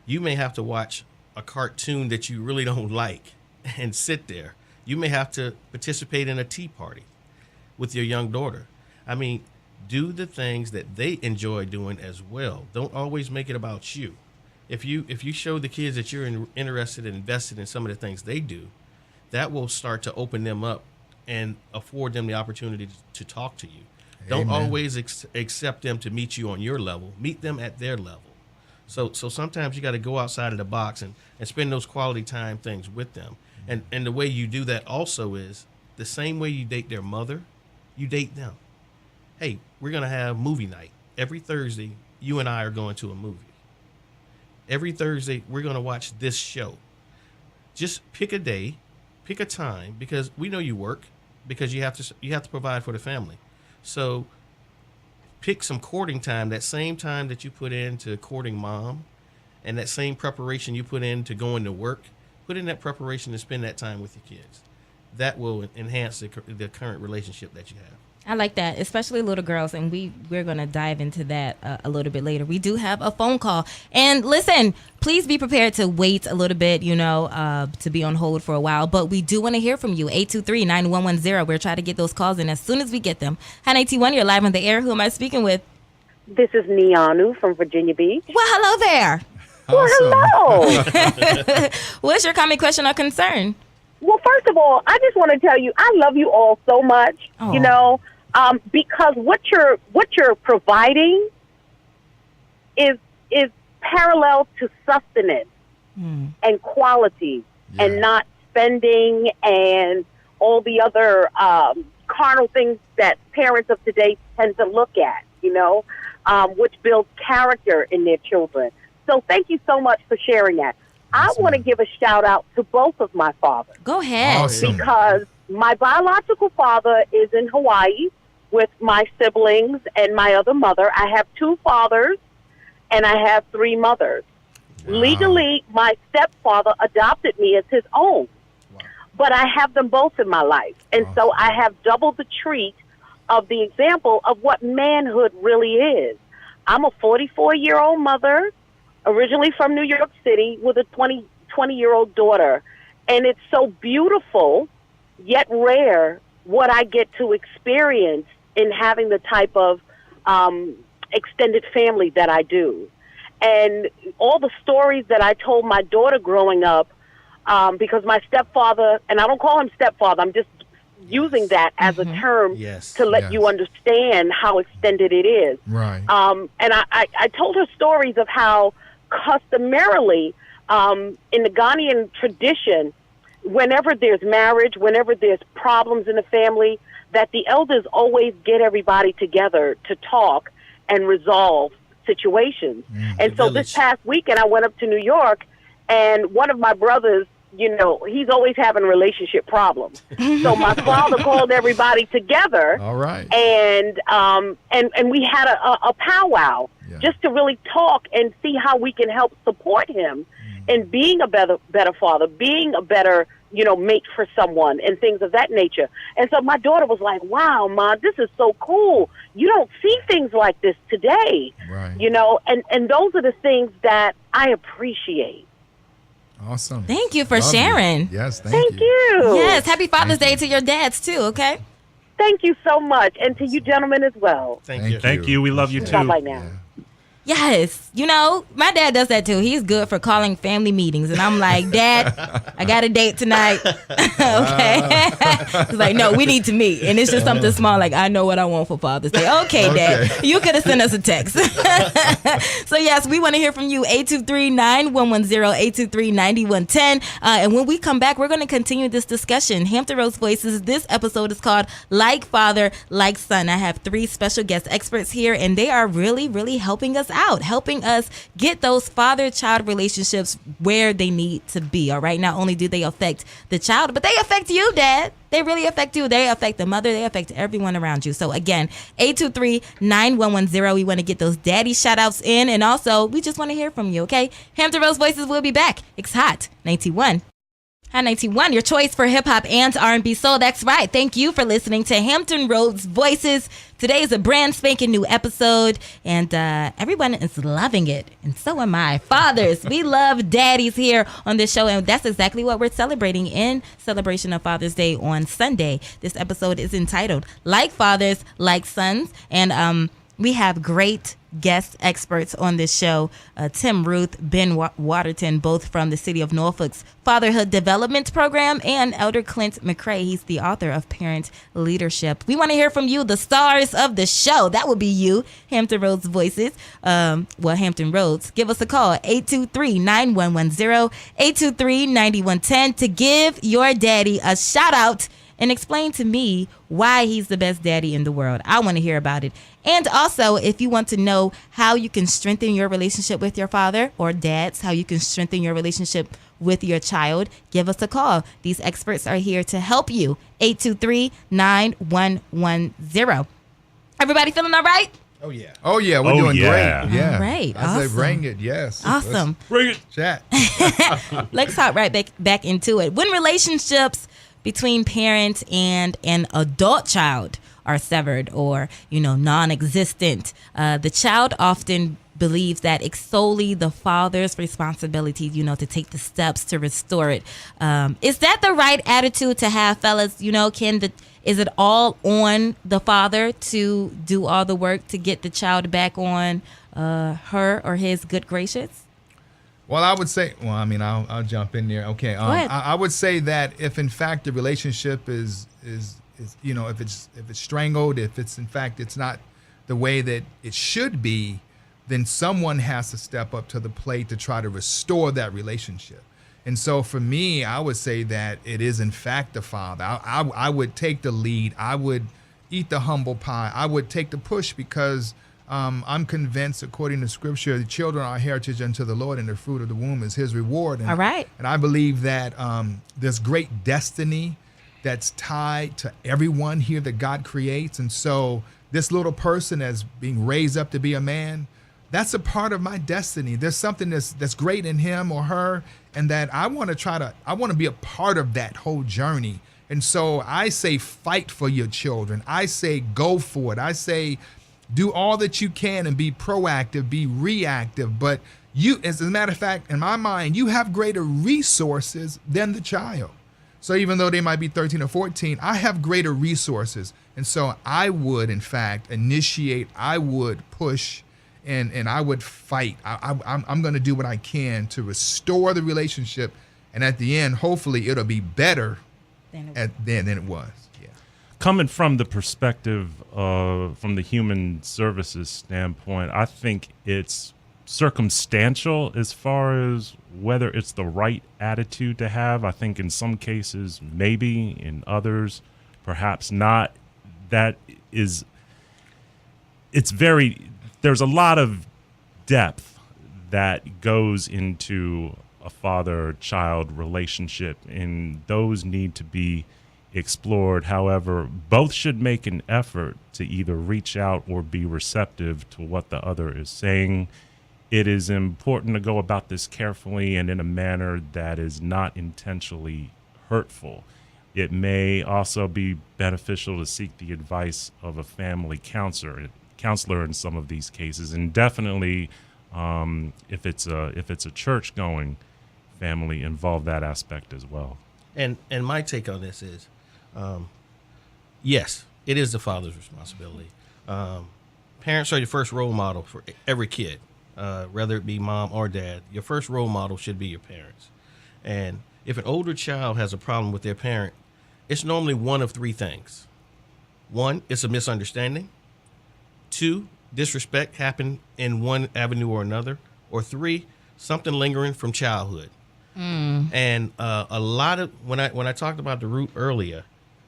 You may have to watch a cartoon that you really don't like and sit there. You may have to participate in a tea party with your young daughter. I mean, do the things that they enjoy doing as well. Don't always make it about you. If you show the kids that you're interested and invested in some of the things they do, that will start to open them up and afford them the opportunity to talk to you. Don't Amen. always accept them to meet you on your level. Meet them at their level. So sometimes you got to go outside of the box and spend those quality time things with them. And the way you do that also is the same way you date their mother, you date them. Hey, we're going to have movie night. Every Thursday, you and I are going to a movie. Every Thursday, we're going to watch this show. Just pick a day, pick a time, because we know you work, because you have to provide for the family. So pick some courting time, that same time that you put into courting mom, and that same preparation you put into going to work. Put in that preparation and spend that time with your kids. That will enhance the current relationship that you have. I like that, especially little girls, and we're going to dive into that a little bit later. We do have a phone call. And listen, please be prepared to wait a little bit, to be on hold for a while. But we do want to hear from you, 823-9110. We're trying to get those calls in as soon as we get them. Hi, 91, you're live on the air. Who am I speaking with? This is Nianu from Virginia Beach. Well, hello there. Well, hello. What's your comment, question, or concern? Well, first of all, I just want to tell you I love you all so much. Oh. Because what you're providing is parallel to sustenance and quality, and not spending and all the other carnal things that parents of today tend to look at. Which builds character in their children. So thank you so much for sharing that. I want to give a shout out to both of my fathers. Go ahead. Awesome. Because my biological father is in Hawaii with my siblings and my other mother. I have two fathers and I have three mothers. Wow. Legally, my stepfather adopted me as his own. Wow. But I have them both in my life. And so I have double the treat of the example of what manhood really is. I'm a 44-year-old mother, originally from New York City, with a 20-year-old daughter. And it's so beautiful, yet rare, what I get to experience in having the type of extended family that I do. And all the stories that I told my daughter growing up, because my stepfather, and I don't call him stepfather, I'm just using that as a term to let you understand how extended it is. Right. And I told her stories of how customarily in the Ghanaian tradition, whenever there's marriage, whenever there's problems in the family, that the elders always get everybody together to talk and resolve situations. And so this past weekend, I went up to New York, and one of my brothers, he's always having relationship problems. So my father called everybody together. All right. And we had a powwow just to really talk and see how we can help support him in being a better father, being a better, mate for someone and things of that nature. And so my daughter was like, wow, Ma, this is so cool. You don't see things like this today. Right. And those are the things that I appreciate. Awesome. Thank you for sharing. Yes, Thank you. Yes, happy Father's Day to your dads, too, okay? Thank you so much. And to you gentlemen as well. Thank you. Thank you. We love you, too. Bye-bye now. Yes. My dad does that, too. He's good for calling family meetings. And I'm like, Dad, I got a date tonight. Okay. He's like, no, we need to meet. And it's just something small, like, I know what I want for Father's Day. Okay, Dad. You could have sent us a text. So, yes, we want to hear from you. 823-9110, 823-9110. And when we come back, we're going to continue this discussion. Hampton Roads Voices. This episode is called Like Father, Like Son. I have three special guest experts here, and they are really, really helping us out, helping us get those father-child relationships where they need to be. All right. Not only do they affect the child, but they affect you, Dad. They really affect you. They affect the mother. They affect everyone around you. So again, 823-9110. We want to get those daddy shout outs in. And also, we just want to hear from you. Okay. Hampton Roads Voices will be back. It's hot. 91. Hot 91, your choice for hip hop and R&B soul. That's right. Thank you for listening to Hampton Roads Voices. Today is a brand spanking new episode, and everyone is loving it, and so am I. Fathers, we love daddies here on this show, and that's exactly what we're celebrating in celebration of Father's Day on Sunday. This episode is entitled Like Fathers, Like Sons, and we have great guest experts on this show, Tim Ruth, Ben Watterton, both from the city of Norfolk's Fatherhood Development Program, and Elder Clint Mcrae. He's the author of Parent Leadership. We want to hear from you, the stars of the show. That would be you, Hampton Roads Voices. Hampton Roads. Give us a call, 823-9110, 823-9110, to give your daddy a shout out and explain to me why he's the best daddy in the world. I want to hear about it. And also, if you want to know how you can strengthen your relationship with your father, or dads, how you can strengthen your relationship with your child, give us a call. These experts are here to help you. 823-9110. Everybody feeling all right? Oh, yeah. Oh, yeah. We're doing great. Yeah. All right. I Awesome. say bring it. Yes. Awesome. Bring it. Chat. Let's hop right back into it. When relationships between parent and an adult child are severed or, non-existent, the child often believes that it's solely the father's responsibility, to take the steps to restore it. Is that the right attitude to have, fellas? Is it all on the father to do all the work to get the child back on her or his good graces? Well, I would say, I'll jump in there. Okay. I would say that if in fact the relationship is if it's strangled, if it's in fact it's not the way that it should be, then someone has to step up to the plate to try to restore that relationship. And so for me, I would say that it is in fact the father. I would take the lead. I would eat the humble pie. I would take the push because I'm convinced, according to Scripture, the children are heritage unto the Lord, and the fruit of the womb is His reward. And, all right. And I believe that there's great destiny that's tied to everyone here that God creates. And so this little person as being raised up to be a man, that's a part of my destiny. There's something that's great in him or her, and that I want to be a part of that whole journey. And so I say fight for your children. I say go for it. I say do all that you can and be proactive, be reactive. But you, as a matter of fact, in my mind, you have greater resources than the child. So even though they might be 13 or 14, I have greater resources. And so I would, in fact, initiate, I would push, and I would fight. I'm going to do what I can to restore the relationship. And at the end, hopefully it'll be better than it was. Yeah. Coming from the perspective from the human services standpoint, I think it's circumstantial as far as whether it's the right attitude to have. I think in some cases, maybe, in others, perhaps not. There's a lot of depth that goes into a father-child relationship, and those need to be explored. However, both should make an effort to either reach out or be receptive to what the other is saying. It is important to go about this carefully and in a manner that is not intentionally hurtful. It may also be beneficial to seek the advice of a family counselor in some of these cases, and definitely if it's a church-going family, involve that aspect as well. And my take on this is, yes, it is the father's responsibility. Parents are your first role model for every kid, whether it be mom or dad. Your first role model should be your parents. And if an older child has a problem with their parent, it's normally one of three things. One, it's a misunderstanding. Two, disrespect happened in one avenue or another. Or three, something lingering from childhood. And a lot of when I talked about the root earlier,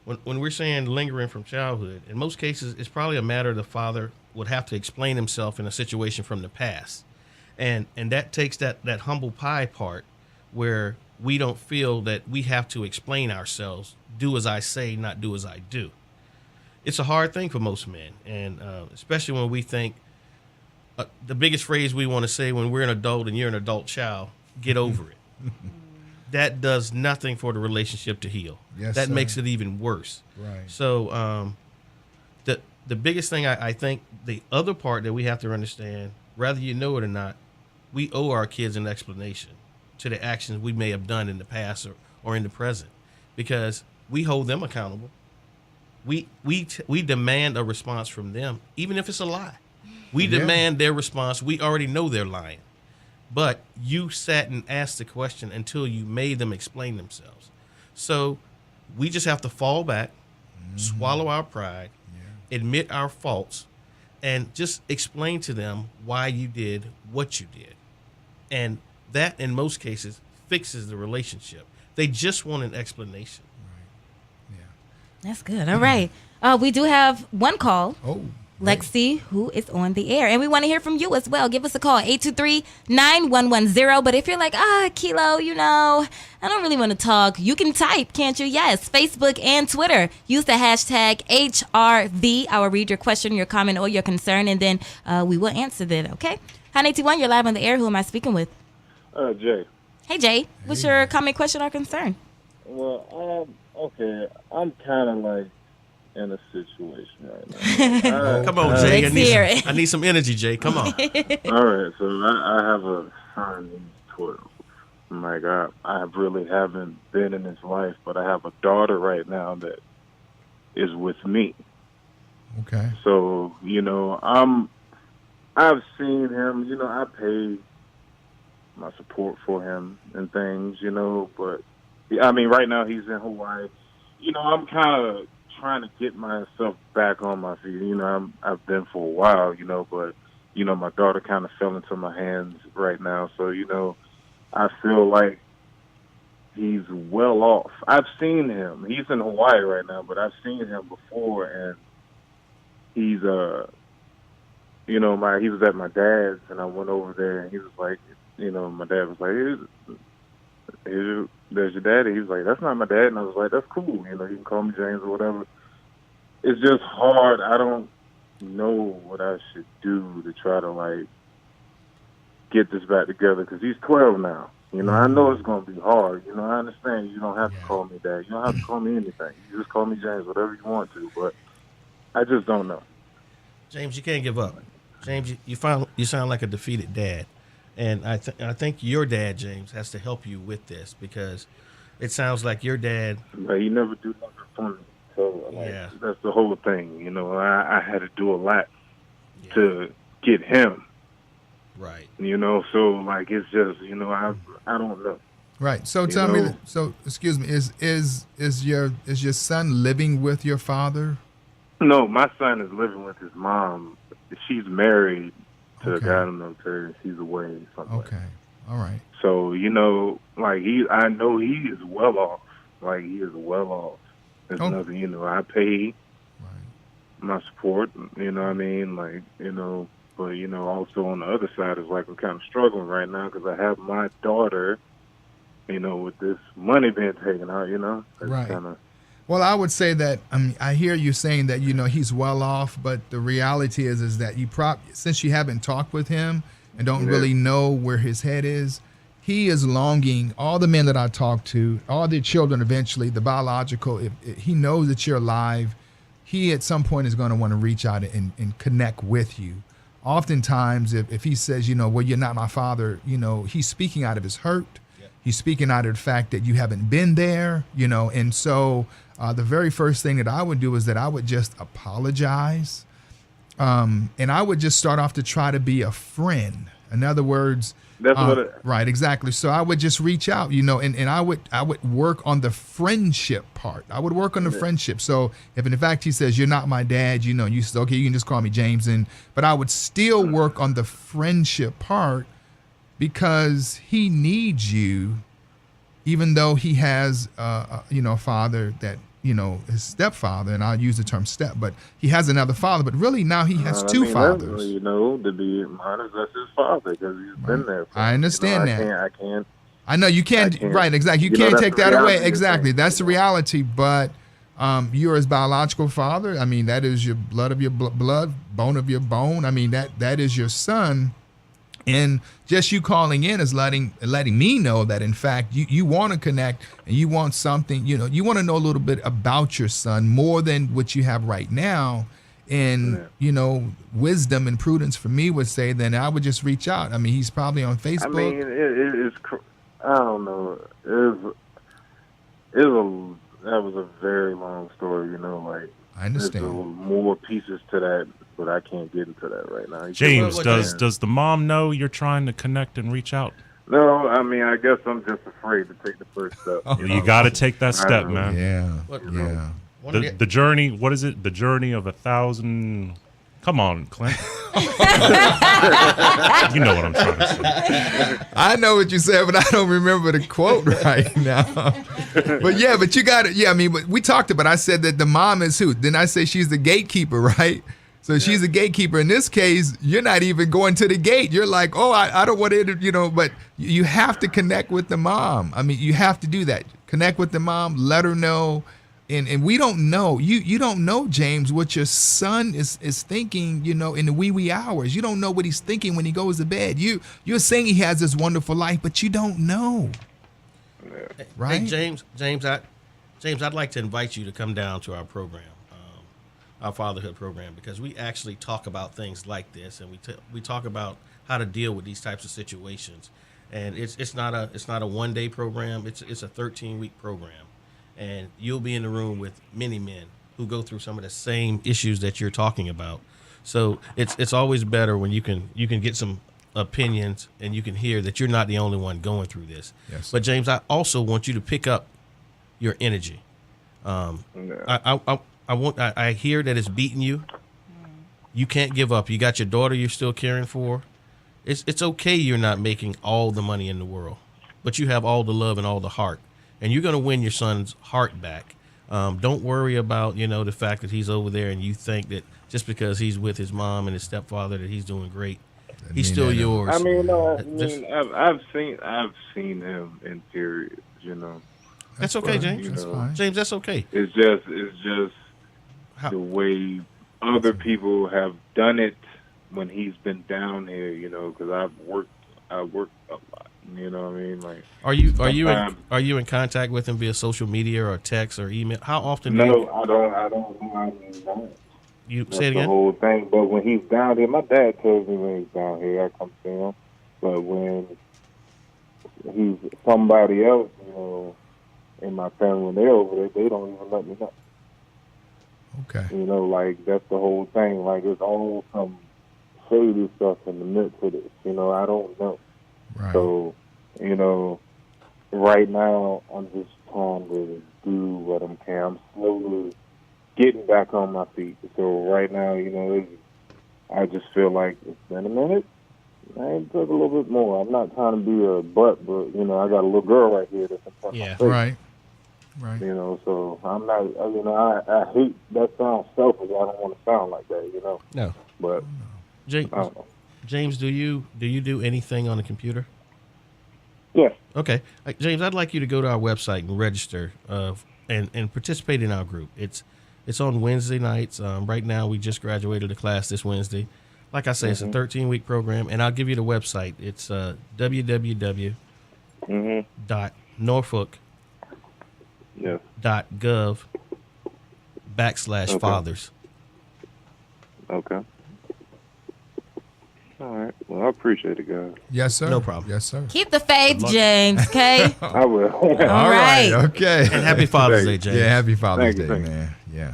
when we're saying lingering from childhood, in most cases, it's probably a matter the father would have to explain himself in a situation from the past. And that takes that humble pie part where we don't feel that we have to explain ourselves, do as I say, not do as I do. It's a hard thing for most men, and especially when we think the biggest phrase we want to say when we're an adult and you're an adult child, get over it. That does nothing for the relationship to heal. Yes, that sir. makes it even worse. Right. So the biggest thing I think, the other part that we have to understand, whether you know it or not, we owe our kids an explanation to the actions we may have done in the past or in the present, because we hold them accountable. We demand a response from them, even if it's a lie. We demand their response. We already know they're lying. But you sat and asked the question until you made them explain themselves. So we just have to fall back, swallow our pride, admit our faults, and just explain to them why you did what you did. And that, in most cases, fixes the relationship. They just want an explanation. That's good. All right. We do have one call. Oh. Lexi, who is on the air. And we want to hear from you as well. Give us a call, 823-9110. But if you're like, Khilo, I don't really want to talk, you can type, can't you? Yes, Facebook and Twitter. Use the hashtag HRV. I will read your question, your comment, or your concern, and then we will answer that, okay? Hi, 821, you're live on the air. Who am I speaking with? Jay. Hey, Jay. What's your comment, question, or concern? Well, okay, I'm kind of like in a situation right now. Come on, Jay. Let's hear it. I need some energy, Jay. Come on. All right, so I have a son who's 12. Like, I really haven't been in his life, but I have a daughter right now that is with me. Okay. So, I've seen him, I pay my support for him and things, but, I mean, right now he's in Hawaii. I'm kind of trying to get myself back on my feet. I've been for a while, but, my daughter kind of fell into my hands right now. So, I feel like he's well off. I've seen him. He's in Hawaii right now, but I've seen him before, and he's, he was at my dad's, and I went over there, and he was like, my dad was like, there's your daddy. He was like, that's not my dad. And I was like, that's cool. You can call me James or whatever. It's just hard. I don't know what I should do to try to, get this back together, because he's 12 now. I know it's going to be hard. I understand you don't have to call me dad. You don't have to call me anything. You just call me James, whatever you want to. But I just don't know. James, you can't give up. James, you sound like a defeated dad. And I think your dad, James, has to help you with this, because it sounds like your dad. But he never do nothing for me. So that's the whole thing. I had to do a lot to get him. Right. So it's just, I don't know. Right. So tell me, excuse me, is your son living with your father? No, my son is living with his mom. She's married to a guy in the military. She's away. Okay. All right. So, I know he is well off. He is well off. There's nothing, I pay my support, what I mean? But, also on the other side is I'm kind of struggling right now, because I have my daughter, with this money being taken out, It's right. Kinda, well, I would say that, I hear you saying that, he's well off, but the reality is that since you haven't talked with him and don't really know where his head is, he is longing. All the men that I talk to, all their children eventually, the biological, if he knows that you're alive, he at some point is going to want to reach out and connect with you. Oftentimes, if he says, well, you're not my father, he's speaking out of his hurt. Yeah. He's speaking out of the fact that you haven't been there, and so the very first thing that I would do is that I would just apologize. And I would just start off to try to be a friend. In other words, that's what right, exactly. So I would just reach out, and I would work on the friendship part. I would work on the friendship. So if in fact he says, you're not my dad, you said, okay, you can just call me James. But I would still work on the friendship part, because he needs you, even though he has, a father that, his stepfather, and I'll use the term step, but he has another father, but really now he has two fathers. To be honest, that's his father because he's been there. I understand that. I can't. I know you can't. Right, exactly. You can't take that away. Exactly, that's the reality. But you're his biological father. I mean, that is your blood of your blood, bone of your bone. I mean, that is your son. And just you calling in is letting me know that, in fact, you want to connect and you want something, you want to know a little bit about your son more than what you have right now. And, wisdom and prudence for me would say, then I would just reach out. I mean, he's probably on Facebook. I mean, it's, I don't know. That was a very long story, like. I understand. There's more pieces to that, but I can't get into that right now. James, does the mom know you're trying to connect and reach out? No, I mean, I guess I'm just afraid to take the first step. You got to take that step, man. Yeah. The journey, what is it? The journey of 1,000... Come on, Clint. You know what I'm trying to say. I know what you said, but I don't remember the quote right now. But you got it. Yeah, I mean, but we talked about, I said that the mom is who? Then I say she's the gatekeeper, right? So she's a gatekeeper. In this case, you're not even going to the gate. You're like, I don't want to, but you have to connect with the mom. I mean, you have to do that. Connect with the mom, let her know. And we don't know. You don't know, James, what your son is thinking, in the wee hours. You don't know what he's thinking when he goes to bed. You're saying he has this wonderful life, but you don't know. Right? Hey, James, I'd like to invite you to come down to our program, our fatherhood program, because we actually talk about things like this, and we talk about how to deal with these types of situations. And it's not a 1-day program. It's a 13-week program. And you'll be in the room with many men who go through some of the same issues that you're talking about. So it's always better when you can get some opinions and you can hear that you're not the only one going through this. Yes. But James, I also want you to pick up your energy. I hear that it's beating you. You can't give up. You got your daughter you're still caring for. It's okay you're not making all the money in the world, but you have all the love and all the heart. And you're going to win your son's heart back. Don't worry about, the fact that he's over there and you think that just because he's with his mom and his stepfather that he's doing great. He's still yours. I mean, I've seen him in periods, That's okay, James. That's fine. James, that's okay. It's just the way other people have done it when he's been down here, because I worked a lot. You know what I mean? Like, are you in contact with him via social media or text or email? How often? I don't. I mean, you that's say it again. The whole thing. But when he's down here, my dad tells me when he's down here, I come see him. But when he's somebody else, in my family, when they're over there, they don't even let me know. Okay. Like that's the whole thing. Like it's all some shady stuff in the midst of this. I don't know. Right. So, right now I'm just trying to do what I can. I'm slowly getting back on my feet. So right now, I just feel like it's been a minute. I took a little bit more. I'm not trying to be a butt, but I got a little girl right here that's in front of my face. Right. So I'm not. I hate that sounds selfish. I don't want to sound like that. No. But James, I don't know. James, do you do anything on the computer? Yes. Okay, James, I'd like you to go to our website and register and participate in our group. It's on Wednesday nights. Right now, we just graduated a class this Wednesday. Like I say, it's a 13-week program, and I'll give you the website. It's www.norfolk.gov/fathers. Okay. All right. Well, I appreciate it, guys. Yes, sir. No problem. Yes, sir. Keep the faith, James, okay? I will. All right. Okay. And happy Father's Day, James. Yeah, happy Father's Day, Thank you. man. Yeah.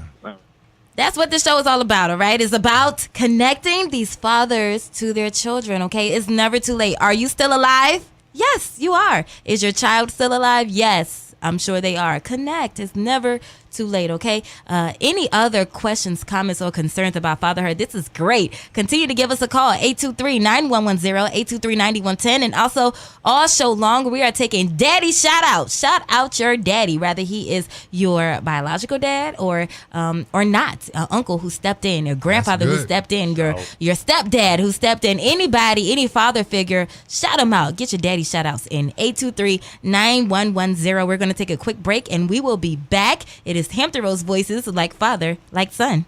That's what the show is all about, all right? It's about connecting these fathers to their children, okay? It's never too late. Are you still alive? Yes, you are. Is your child still alive? Yes, I'm sure they are. Connect. It's never too late, okay? Any other questions, comments, or concerns about fatherhood? This is great. Continue to give us a call, 823-9110, 823-9110. And also, all show long, we are taking daddy shout-out. Shout out your daddy, whether he is your biological dad or not. Uncle who stepped in, your grandfather who stepped in, your stepdad who stepped in. Anybody, any father figure, shout them out. Get your daddy shout-outs in, 823-9110. We're going to take a quick break, and we will be back. It is Hampton Roads Voices, like father, like son.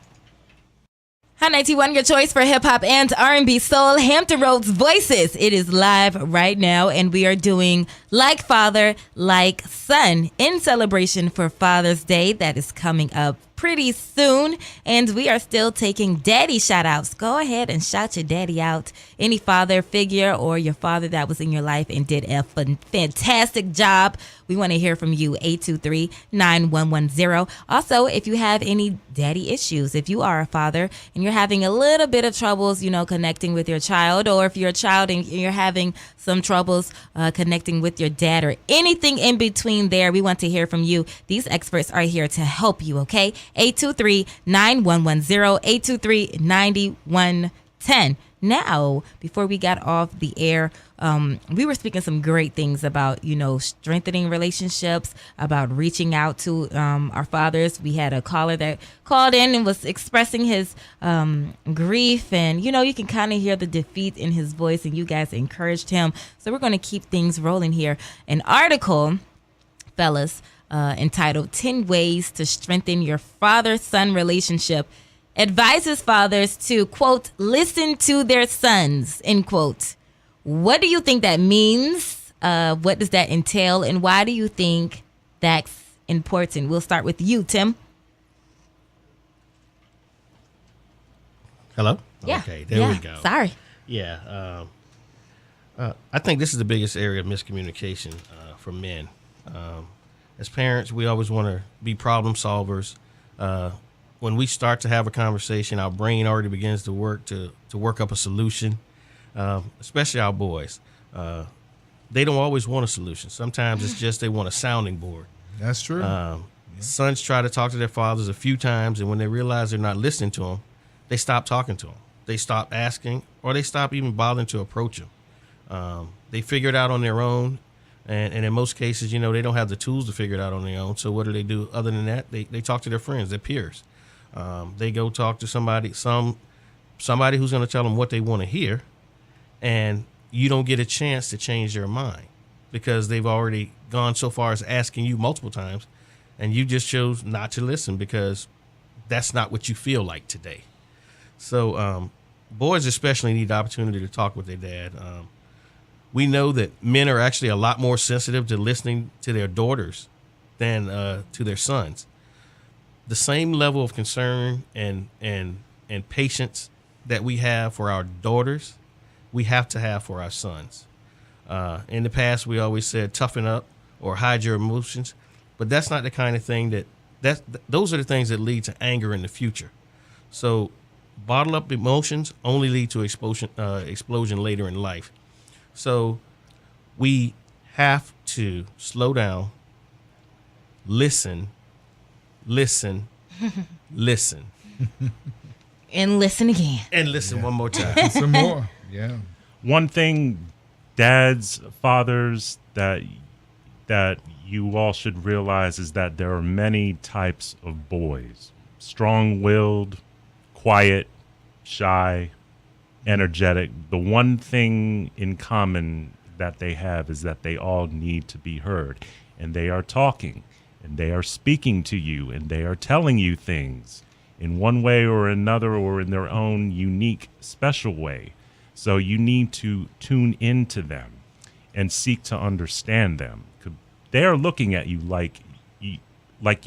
Hot 91, your choice for hip-hop and R&B soul, Hampton Roads Voices. It is live right now, and we are doing Like Father, Like Son in celebration for Father's Day that is coming up pretty soon. And we are still taking daddy shout-outs. Go ahead and shout your daddy out. Any father figure or your father that was in your life and did a fantastic job. We want to hear from you, 823-9110. Also, if you have any daddy issues, if you are a father and you're having a little bit of troubles, connecting with your child, or if you're a child and you're having some troubles connecting with your dad or anything in between there, we want to hear from you. These experts are here to help you, okay? 823-9110, 823-9110. Now, before we got off the air, we were speaking some great things about, strengthening relationships, about reaching out to our fathers. We had a caller that called in and was expressing his grief. And, you can kind of hear the defeat in his voice, and you guys encouraged him. So we're going to keep things rolling here. An article, fellas, entitled 10 Ways to Strengthen Your Father-Son Relationship advises fathers to, quote, listen to their sons, end quote. What do you think that means? What does that entail? And why do you think that's important? We'll start with you, Tim. Hello? Yeah. Okay, there we go. Sorry. Yeah. I think this is the biggest area of miscommunication for men. As parents, we always want to be problem solvers. When we start to have a conversation, our brain already begins to work up a solution, especially our boys. They don't always want a solution. Sometimes it's just they want a sounding board. That's true. Sons try to talk to their fathers a few times, and when they realize they're not listening to them, they stop talking to them. They stop asking, or they stop even bothering to approach them. They figure it out on their own. And in most cases, they don't have the tools to figure it out on their own. So what do they do other than that? They talk to their friends, their peers. They go talk to somebody who's going to tell them what they want to hear. And you don't get a chance to change their mind because they've already gone so far as asking you multiple times. And you just chose not to listen because that's not what you feel like today. So boys especially need the opportunity to talk with their dad. We know that men are actually a lot more sensitive to listening to their daughters than to their sons. The same level of concern and patience that we have for our daughters, we have to have for our sons. In the past, we always said toughen up or hide your emotions, but that's not the kind of thing those are the things that lead to anger in the future. So bottle up emotions only lead to explosion later in life. So we have to slow down, listen, listen, And listen again. and listen one more time. Some more. Yeah. One thing, dads, fathers, that you all should realize is that there are many types of boys. Strong-willed, quiet, shy, energetic. The one thing in common that they have is that they all need to be heard, and they are talking, and they are speaking to you, and they are telling you things in one way or another, or in their own unique, special way. So you need to tune into them and seek to understand them. They are looking at you like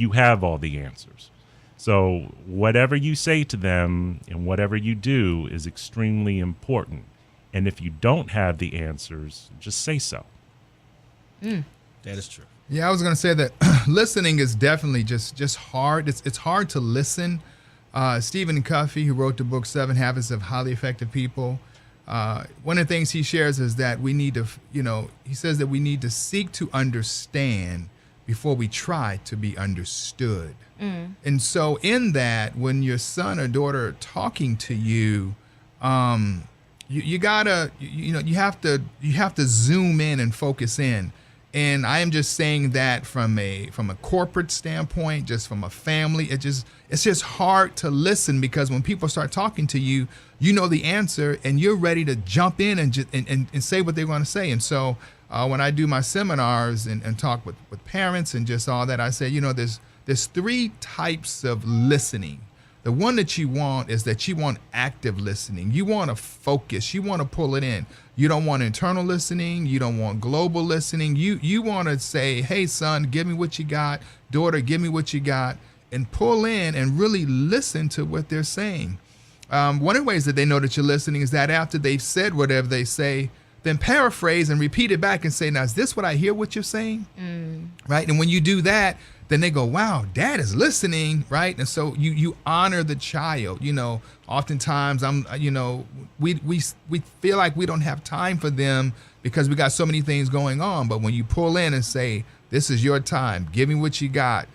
you have all the answers. So whatever you say to them and whatever you do is extremely important. And if you don't have the answers, just say so. That is true. Yeah, I was going to say that listening is definitely just hard. It's hard to listen. Stephen Covey, who wrote the book 7 Habits of Highly Effective People, one of the things he shares is that we need to, he says that we need to seek to understand before we try to be understood. And so in that, when your son or daughter are talking to you, you gotta, you have to zoom in and focus in. And I am just saying that from a corporate standpoint, just from a family, it's just hard to listen, because when people start talking to you, you know the answer and you're ready to jump in and say what they're going to say. And so when I do my seminars and talk with parents and just all that, I say, there's 3 types of listening. The one that you want is that you want active listening. You want to focus. You want to pull it in. You don't want internal listening. You don't want global listening. You want to say, hey, son, give me what you got. Daughter, give me what you got. And pull in and really listen to what they're saying. One of the ways that they know that you're listening is that after they've said whatever they say, then paraphrase and repeat it back and say, now, is this what I hear what you're saying? Right? And when you do that, then they go, wow, dad is listening, right? And so you honor the child. Oftentimes we feel like we don't have time for them because we got so many things going on. But when you pull in and say, this is your time, give me what you got,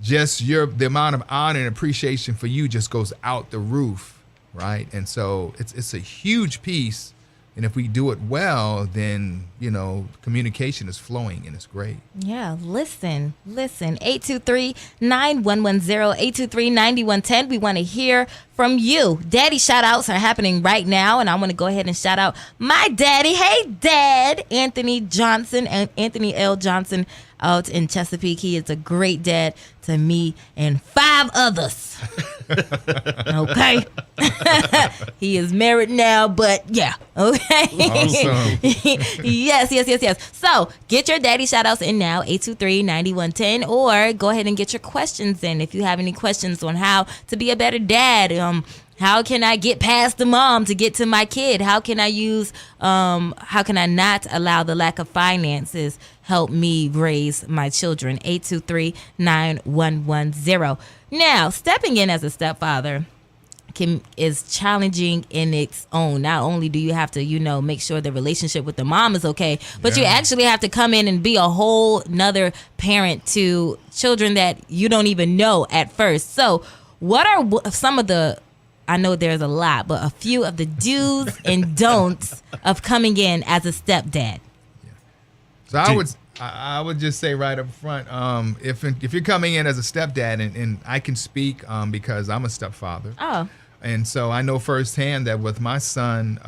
just the amount of honor and appreciation for you just goes out the roof, right? And so it's a huge piece. And if we do it well, then, communication is flowing and it's great. Yeah, listen. 823-9110, 823-9110. We want to hear from you. Daddy shout-outs are happening right now, and I want to go ahead and shout out my daddy. Hey, Dad, Anthony Johnson, and Anthony L. Johnson out in Chesapeake. He is a great dad to me and 5 others. Okay. He is married now, but yeah. Okay. Awesome. Yes. So get your daddy shout outs in now, 823-9110, or go ahead and get your questions in. If you have any questions on how to be a better dad, how can I get past the mom to get to my kid? How can I not allow the lack of finances help me raise my children? 823-9110. Now, stepping in as a stepfather is challenging in its own. Not only do you have to, make sure the relationship with the mom is okay, but you actually have to come in and be a whole nother parent to children that you don't even know at first. So what are some of the, I know there's a lot, but a few of the do's and don'ts of coming in as a stepdad? So I would just say right up front, if you're coming in as a stepdad, and I can speak because I'm a stepfather. Oh. And so I know firsthand that with my son,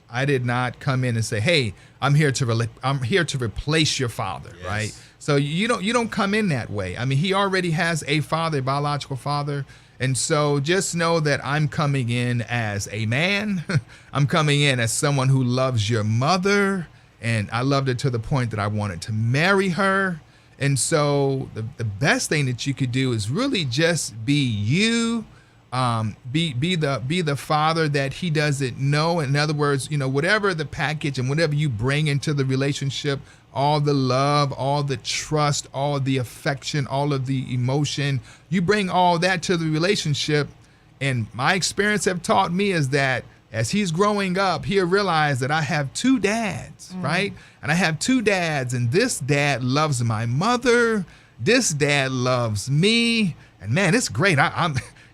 I did not come in and say, hey, I'm here to replace your father, right? So you don't come in that way. I mean, he already has a father, a biological father. And so just know that I'm coming in as a man. I'm coming in as someone who loves your mother. And I loved her to the point that I wanted to marry her. And so the best thing that you could do is really just be you. Be the father that he doesn't know. In other words, whatever the package and whatever you bring into the relationship, all the love, all the trust, all the affection, all of the emotion, you bring all that to the relationship. And my experience have taught me is that as he's growing up, he'll realize that I have 2 dads, right? And I have 2 dads, and this dad loves my mother. This dad loves me. And man, it's great.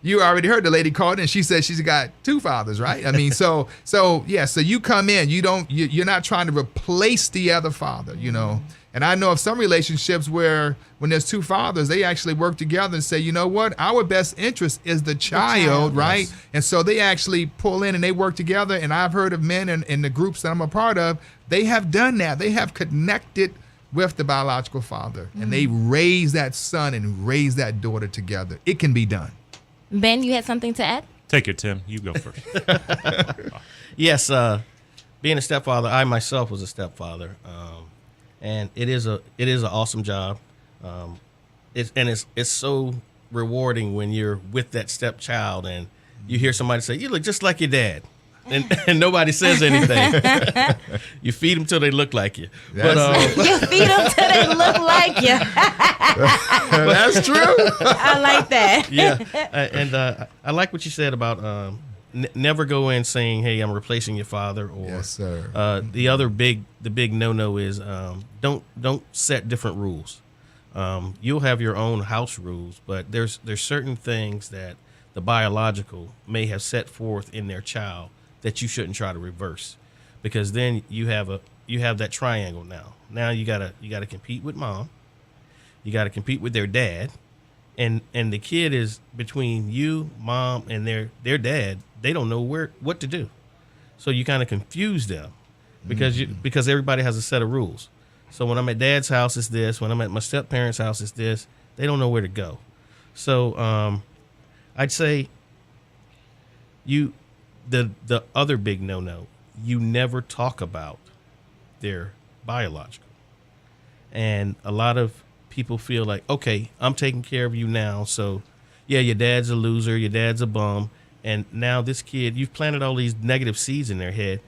You already heard the lady called in. She said she's got 2 fathers, right? I mean, so you come in, you're not trying to replace the other father, And I know of some relationships where when there's 2 fathers, they actually work together and say, you know what, our best interest is the child, right? Yes. And so they actually pull in and they work together. And I've heard of men in the groups that I'm a part of, they have done that. They have connected with the biological father, and they raise that son and raise that daughter together. It can be done. Ben, you had something to add? Take it, Tim. You go first. Yes, being a stepfather, I myself was a stepfather, and it is an awesome job. It's so rewarding when you're with that stepchild and you hear somebody say, "You look just like your dad," and nobody says anything. You feed them till they look like you. You feed them till they look like you. That's true. I like that. Yeah, and I like what you said about never go in saying, "Hey, I'm replacing your father." Or yes, sir. The big no-no is don't set different rules. You'll have your own house rules, but there's certain things that the biological may have set forth in their child that you shouldn't try to reverse, because then you have that triangle now. Now you gotta compete with mom, you gotta compete with their dad, and the kid is between you, mom, and their dad. They don't know what to do, so you kind of confuse them because everybody has a set of rules. So when I'm at dad's house, it's this. When I'm at my step parents' house, it's this. They don't know where to go. So I'd say the other big no-no, you never talk about their biological. And a lot of people feel like, okay, I'm taking care of you now. So yeah, your dad's a loser. Your dad's a bum. And now this kid, you've planted all these negative seeds in their head.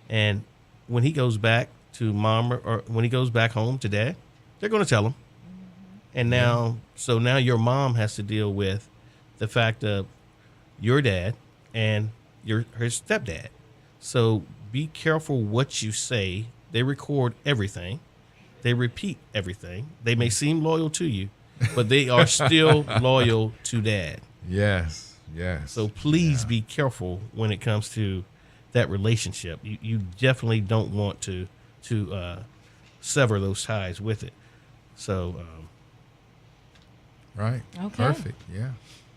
And when he goes back to mom or when he goes back home to dad, they're going to tell him. And now your mom has to deal with the fact of your dad and her stepdad. So be careful what you say. They record everything. They repeat everything. They may seem loyal to you, but they are still loyal to dad. Yes. So please be careful when it comes to that relationship. You definitely don't want to sever those ties with it. So right. Okay. Perfect. Yeah.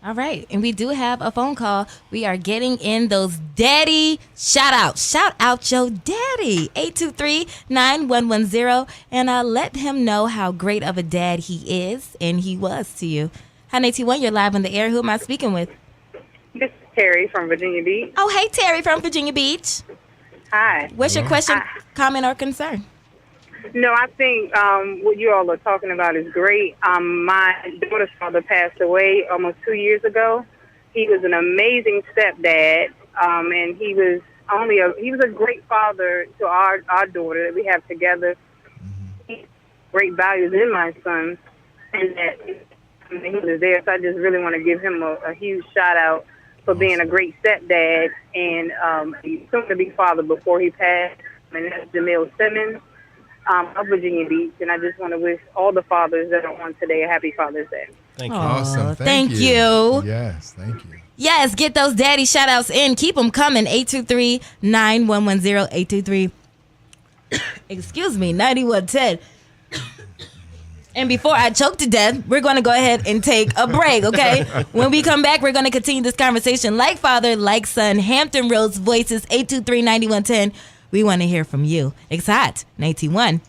All right. And we do have a phone call. We are getting in those daddy shout outs. Shout out your daddy. 823-9110. And let him know how great of a dad he is and he was to you. Hi, 81. You're live on the air. Who am I speaking with? This is Terry from Virginia Beach. Oh, hey, Terry from Virginia Beach. Hi. What's your question, comment, or concern? No, I think what you all are talking about is great. My daughter's father passed away almost 2 years ago. He was an amazing stepdad, and he was a great father to our daughter that we have together. He great values in my son, and that he was there. So I just really want to give him a huge shout out for being a great stepdad and soon to be father before he passed. And that's Jamil Simmons of Virginia Beach. And I just want to wish all the fathers that are on today a happy Father's Day. Thank you. Awesome. Thank you. Yes, thank you. Yes, get those daddy shout outs in. Keep them coming. 823-9110. 823. Excuse me, 9110. And before I choke to death, we're going to go ahead and take a break, okay? When we come back, we're going to continue this conversation like father, like son. Hampton Roads Voices, 823-9110. We want to hear from you. It's hot, 91.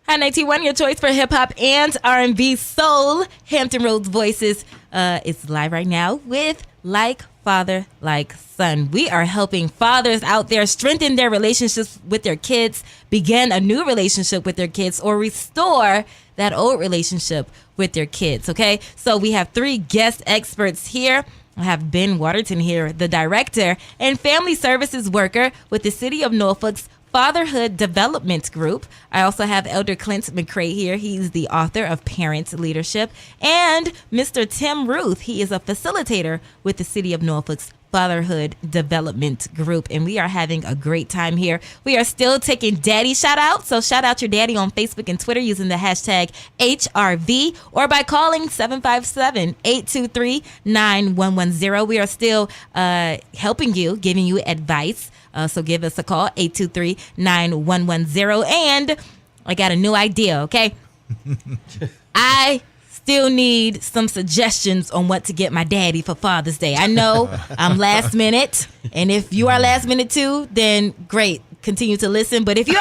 Hi, 91, your choice for hip-hop and R&B soul. Hampton Roads Voices is live right now with Like Father, Like Son. We are helping fathers out there strengthen their relationships with their kids, begin a new relationship with their kids, or restore that old relationship with their kids, okay? So we have 3 guest experts here. I have Ben Watterton here, the director and family services worker with the City of Norfolk's Fatherhood Development Group. I also have Elder Clint Mcrae here. He's the author of Parent Leadership. And Mr. Tim Ruth. He is a facilitator with the City of Norfolk's Fatherhood Development Group. And we are having a great time here. We are still taking daddy shout outs. So shout out your daddy on Facebook and Twitter using the hashtag HRV or by calling 757-823-9110. We are still helping you, giving you advice. So give us a call, 823-9110. And I got a new idea, okay? I still need some suggestions on what to get my daddy for Father's Day. I know I'm last minute, and if you are last minute too, then great. Continue to listen. But if you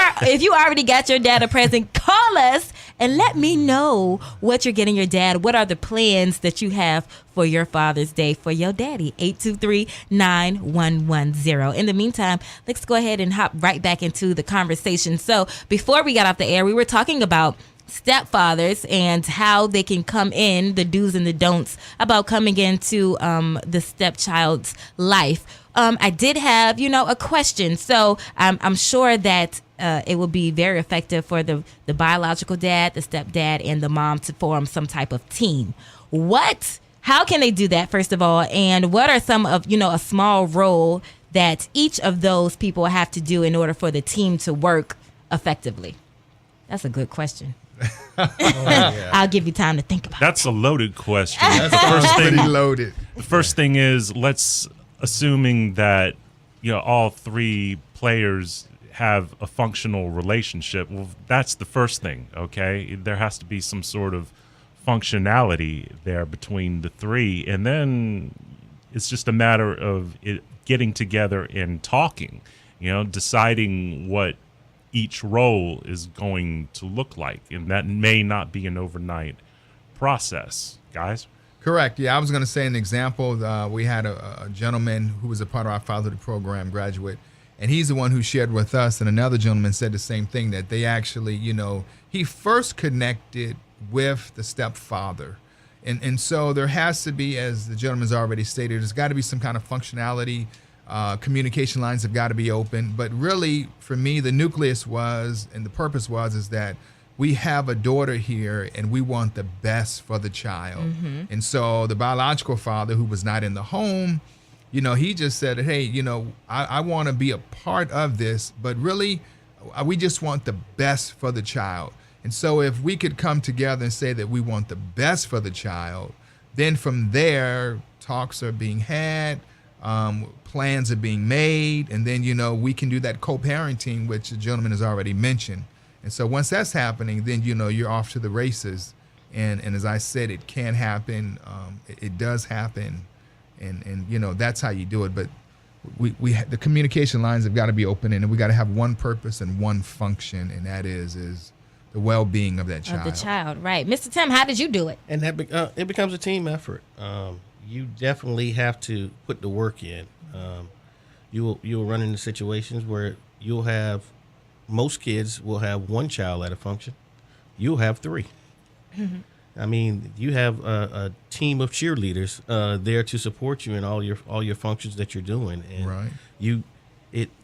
already got your dad a present, call us and let me know what you're getting your dad. What are the plans that you have for your Father's Day for your daddy? 823-9110. In the meantime, let's go ahead and hop right back into the conversation. So before we got off the air, we were talking about stepfathers and how they can come in, the do's and the don'ts about coming into the stepchild's life. I did have, a question. So I'm sure that it will be very effective for the biological dad, the stepdad, and the mom to form some type of team. How can they do that, first of all? And what are some of, a small role that each of those people have to do in order for the team to work effectively? That's a good question. I'll give you time to think about That's a loaded question. Pretty loaded. The first thing is, let's assuming that all three players have a functional relationship. Well, that's the first thing. Okay, there has to be some sort of functionality there between the three, and then it's just a matter of it getting together and talking. Deciding what each role is going to look like, and that may not be an overnight process, guys. Correct. Yeah, I was going to say an example. We had a gentleman who was a part of our Fatherhood program, graduate, and he's the one who shared with us, and another gentleman said the same thing, that they actually, he first connected with the stepfather. And so there has to be, as the gentleman's already stated, there's got to be some kind of functionality. Communication lines have got to be open. But really, for me, the nucleus was, and the purpose was, is that we have a daughter here and we want the best for the child. Mm-hmm. And so the biological father, who was not in the home, he just said, hey, I want to be a part of this, but really, we just want the best for the child. And so if we could come together and say that we want the best for the child, then from there, talks are being had, plans are being made, and then, we can do that co-parenting, which the gentleman has already mentioned. And so once that's happening, then, you're off to the races. And as I said, it can happen. It does happen. And that's how you do it. But the communication lines have got to be open, and we got to have one purpose and one function, and that is the well-being of that child. Of the child, right. Mr. Tim, how did you do it? And that it becomes a team effort. You definitely have to put the work in. You'll run into situations where most kids will have one child at a function. You'll have three. Mm-hmm. I mean, you have a team of cheerleaders there to support you in all your functions that you're doing, and right.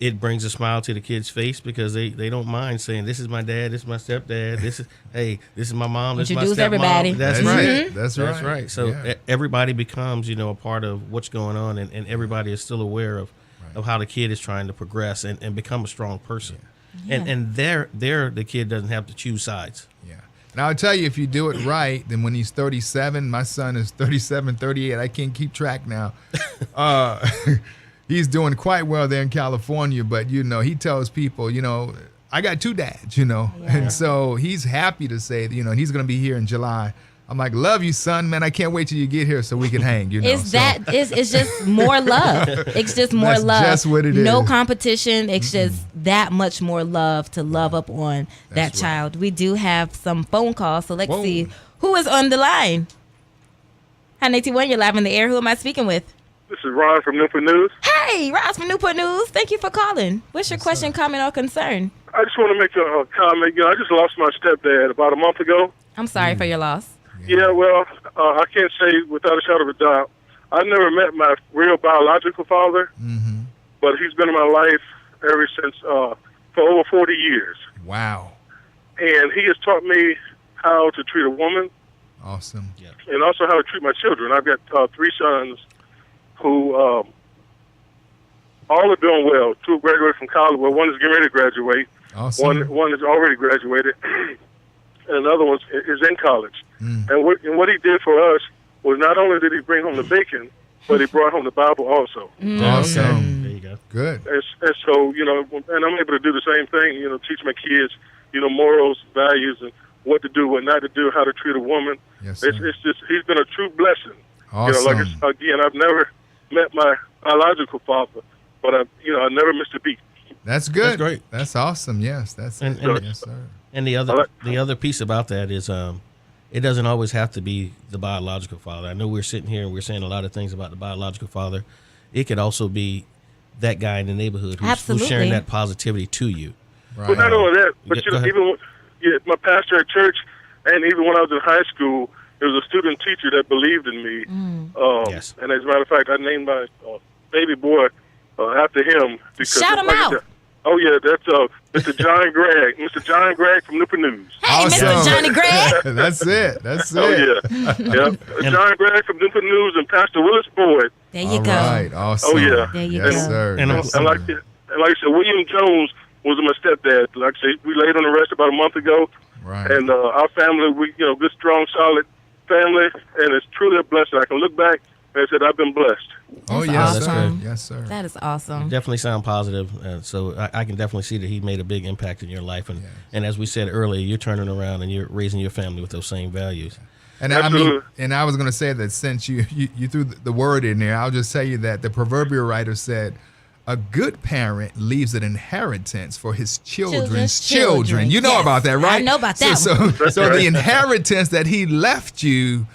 It brings a smile to the kid's face because they don't mind saying, "This is my dad, this is my stepdad, this is my mom, this is my stepmom." Everybody. That's right. Mm-hmm. That's right. So everybody becomes a part of what's going on, and everybody is still aware of how the kid is trying to progress and become a strong person. Yeah. And there the kid doesn't have to choose sides. Yeah. And I'll tell you, if you do it right, then when he's 37, my son is 37, 38, I can't keep track now. He's doing quite well there in California, but, he tells people, I got two dads, and so he's happy to say, he's going to be here in July. I'm like, love you, son, man. I can't wait till you get here so we can hang, It's just more love. It's just more love. That's what it is. No competition. It's just that much more love to love up on that child. We do have some phone calls, so let's see who is on the line. Hi, 91, you're live in the air. Who am I speaking with? This is Ron from Newport News. Hey, Ross from Newport News. Thank you for calling. What's your question, comment, or concern? I just want to make a comment. I just lost my stepdad about a month ago. I'm sorry for your loss. Yeah, well, I can't say without a shadow of a doubt. I never met my real biological father, but he's been in my life ever since for over 40 years. Wow. And he has taught me how to treat a woman. Awesome. Yeah. And also how to treat my children. I've got three sons who all are doing well. Two graduated from college. Well, one is getting ready to graduate. Awesome. One is already graduated. And another one is in college. And what he did for us was not only did he bring home the bacon, but he brought home the Bible also. Awesome. There you go. Good. And so, and I'm able to do the same thing, teach my kids, morals, values, and what to do, what not to do, how to treat a woman. Yes, sir. It's just, he's been a true blessing. Awesome. I've never met my biological father, but I never missed a beat. That's good. That's great. That's awesome. Yes, that's and yes, sir. And the other piece about that is it doesn't always have to be the biological father. I know we're sitting here and we're saying a lot of things about the biological father. It could also be that guy in the neighborhood who's sharing that positivity to you. Right. But not only that, but even my pastor at church, and even when I was in high school, there was a student teacher that believed in me. Yes. And as a matter of fact, I named my baby boy after him. Because, shout him out. Oh, yeah, that's Mr. John Gregg. Mr. John Gregg from Newport News. Hey, awesome. Mr. Johnny Gregg. That's it. That's it. Oh, yeah. John Gregg from Newport News and Pastor Willis Boyd. There you go. All right. Awesome. Oh, yeah. There you yes, go. sir. And yes, And like I said, William Jones was my stepdad. Like I said, we laid on the rest about a month ago. Right. And our family, we good, strong, solid family, and it's truly a blessing. I can look back and say I've been blessed. Oh, That's yes, awesome. sir. Yes, sir. That is awesome. Definitely sound positive. So I can definitely see that he made a big impact in your life. And as we said earlier, you're turning around and you're raising your family with those same values. And I was going to say that since you threw the word in there, I'll just tell you that the proverbial writer said, a good parent leaves an inheritance for his children's children. You know about that, right? I know about that. So the inheritance that he left you,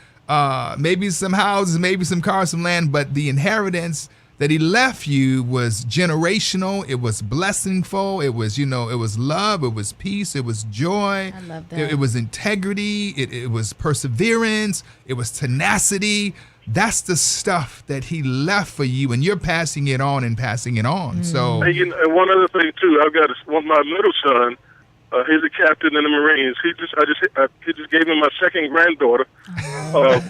maybe some houses, maybe some cars, some land, but the inheritance that he left you was generational. It was blessingful. It was, it was love. It was peace. It was joy. I love that. It was integrity. It was perseverance. It was tenacity. That's the stuff that he left for you, and you're passing it on and passing it on. So, and one other thing too, I've got my middle son. He's a captain in the Marines. He just gave me my second granddaughter,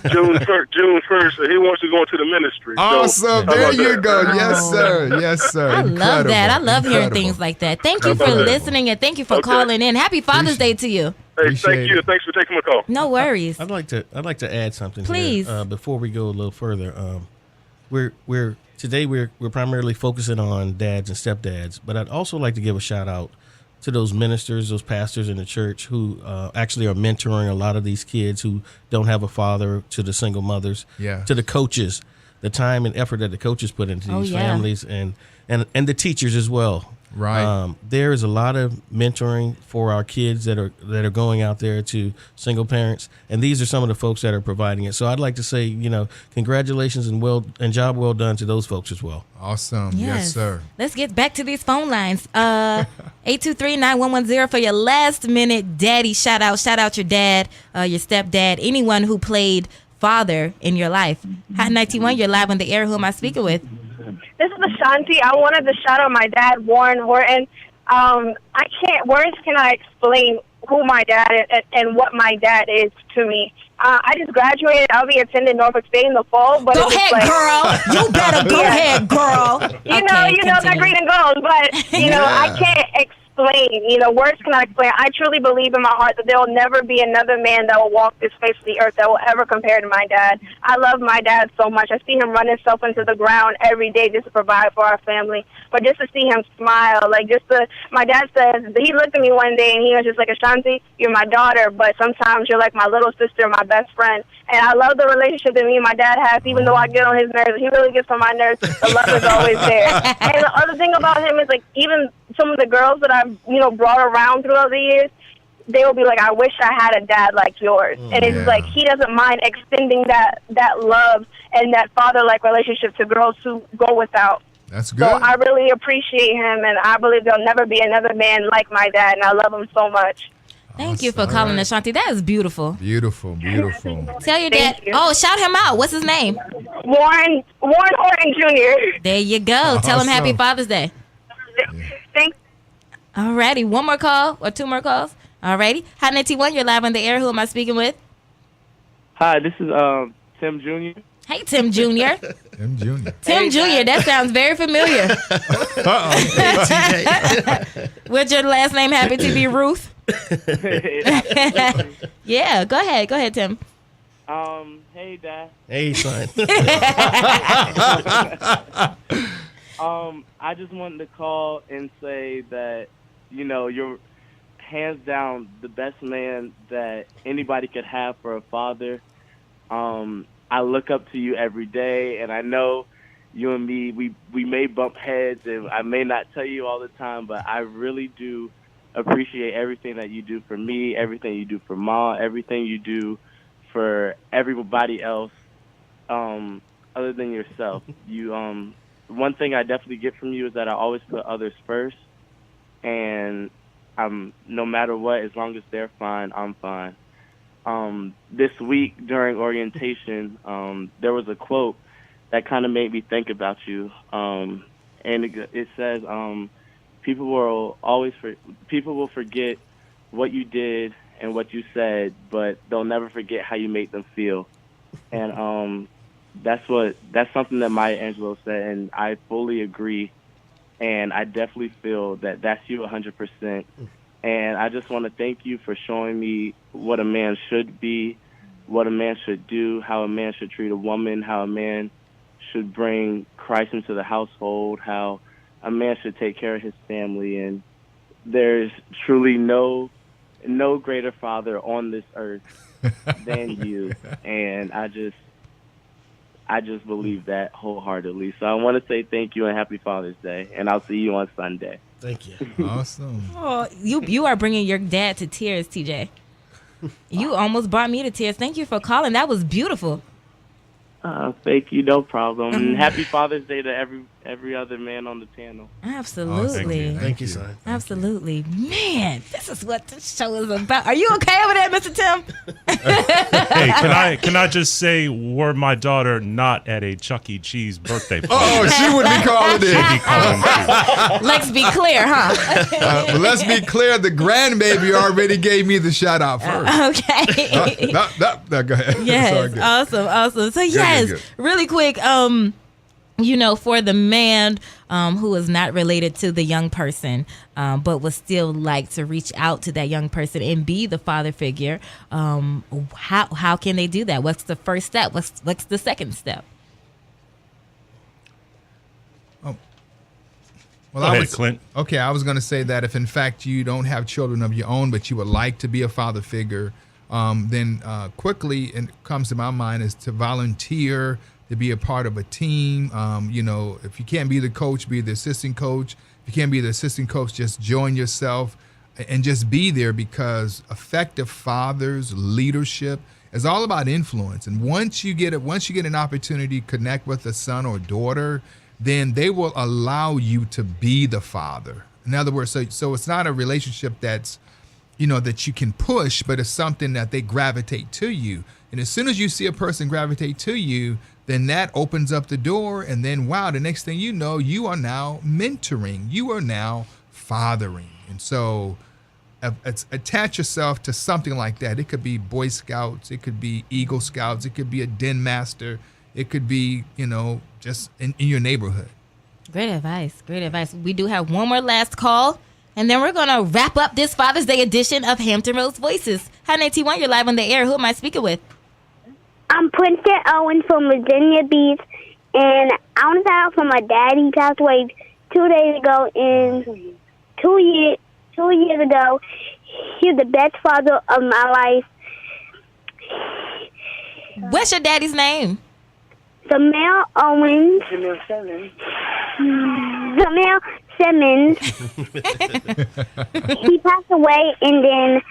June 1st, and he wants to go into the ministry. Awesome! There you go. Yes, sir. Yes, sir. I love that. I love hearing things like that. Thank you for listening, and thank you for calling in. Happy Father's Day to you. Hey, thank you. Thanks for taking my call. No worries. I'd like to add something, please, here, before we go a little further. Today we're primarily focusing on dads and stepdads, but I'd also like to give a shout out to those ministers, those pastors in the church who actually are mentoring a lot of these kids who don't have a father, to the single mothers, to the coaches, the time and effort that the coaches put into these families, and the teachers as well. Right. There is a lot of mentoring for our kids that are going out there to single parents, and these are some of the folks that are providing it. So I'd like to say, congratulations and job well done to those folks as well. Awesome. Yes, sir. Let's get back to these phone lines. 823-9110 for your last minute daddy shout out. Shout out your dad, your stepdad, anyone who played father in your life. Hot 91, you're live on the air. Who am I speaking with? This is Ashanti. I wanted to shout out my dad, Warren Horton. Words cannot explain who my dad is and what my dad is to me. I just graduated. I'll be attending Norfolk State in the fall. But go ahead, girl. You better go ahead, girl. You know, they're green and gold, but, I can't explain. Words cannot explain. I truly believe in my heart that there will never be another man that will walk this face of the earth that will ever compare to my dad. I love my dad so much. I see him run himself into the ground every day just to provide for our family. But just to see him smile, my dad says, he looked at me one day and he was just like, Ashanti, you're my daughter, but sometimes you're like my little sister, my best friend. And I love the relationship that me and my dad have, even though I get on his nerves. He really gets on my nerves. The love is always there. And the other thing about him is, even some of the girls that I've, brought around throughout the years, they will be like, I wish I had a dad like yours. And it's like he doesn't mind extending that love and that father-like relationship to girls who go without. That's good. So I really appreciate him, and I believe there'll never be another man like my dad, and I love him so much. Thank you for calling, Ashanti. That is beautiful. Beautiful. Tell your dad. Oh, shout him out. What's his name? Warren Horton Jr. There you go. Awesome. Tell him Happy Father's Day. Thanks. Alrighty, one more call or two more calls. Alrighty, Hot 91, you're live on the air. Who am I speaking with? Hi, this is Tim Jr. Hey, Tim Jr. Tim Jr. Tim Jr. That sounds very familiar. What's your last name? Happy to be Ruth. Yeah, go ahead, Tim. Hey, Dad. Hey, son. I just wanted to call and say that, you're hands down the best man that anybody could have for a father. I look up to you every day, and I know you and me, we may bump heads, and I may not tell you all the time, but I really do appreciate everything that you do for me, everything you do for Mom, everything you do for everybody else other than yourself. One thing I definitely get from you is that I always put others first, and no matter what, as long as they're fine, I'm fine. This week during orientation, there was a quote that kind of made me think about you, and it says, people will forget what you did and what you said, but they'll never forget how you made them feel. And that's something that Maya Angelou said, and I fully agree. And I definitely feel that that's you 100%. And I just want to thank you for showing me what a man should be, what a man should do, how a man should treat a woman, how a man should bring Christ into the household, how a man should take care of his family. And there's truly no greater father on this earth than you. And I just believe that wholeheartedly. So I want to say thank you and happy Father's Day. And I'll see you on Sunday. Thank you. Awesome. Oh, you are bringing your dad to tears, TJ. You almost brought me to tears. Thank you for calling. That was beautiful. Thank you. No problem. And happy Father's Day to every other man on the panel. Absolutely. Thank you, son. Absolutely. Man, this is what this show is about. Are you okay over there, Mr. Tim? Hey, can I just say, were my daughter not at a Chuck E. Cheese birthday party? Oh, she would be calling She'd be in. calling too. Let's be clear, huh? Well, let's be clear. The grandbaby already gave me the shout out first. Okay. No, go ahead. Yes, Sorry, good. awesome. So yes, good. really quick, for the man who is not related to the young person, but would still like to reach out to that young person and be the father figure, how can they do that? What's the first step? What's the second step? Well, Go ahead, Clint. Okay, I was going to say that if in fact you don't have children of your own, but you would like to be a father figure, then quickly it comes to my mind is to volunteer, to be a part of a team. If you can't be the coach, be the assistant coach. If you can't be the assistant coach, just join yourself and just be there, because effective fathers, leadership is all about influence. And once you get an opportunity to connect with a son or daughter, then they will allow you to be the father. In other words, so it's not a relationship that's, that you can push, but it's something that they gravitate to you. And as soon as you see a person gravitate to you, then that opens up the door. And then, wow, the next thing you know, you are now mentoring. You are now fathering. And so attach yourself to something like that. It could be Boy Scouts. It could be Eagle Scouts. It could be a den master. It could be, just in your neighborhood. Great advice. We do have one more last call, and then we're going to wrap up this Father's Day edition of Hampton Roads Voices. Hi, 91, you're live on the air. Who am I speaking with? I'm Princeton Owen from Virginia Beach, and I want to shout out for my dad. He passed away 2 days ago, and 2 years ago, he's the best father of my life. What's your daddy's name? Jamel Owens. Jamel Simmons. He passed away, and then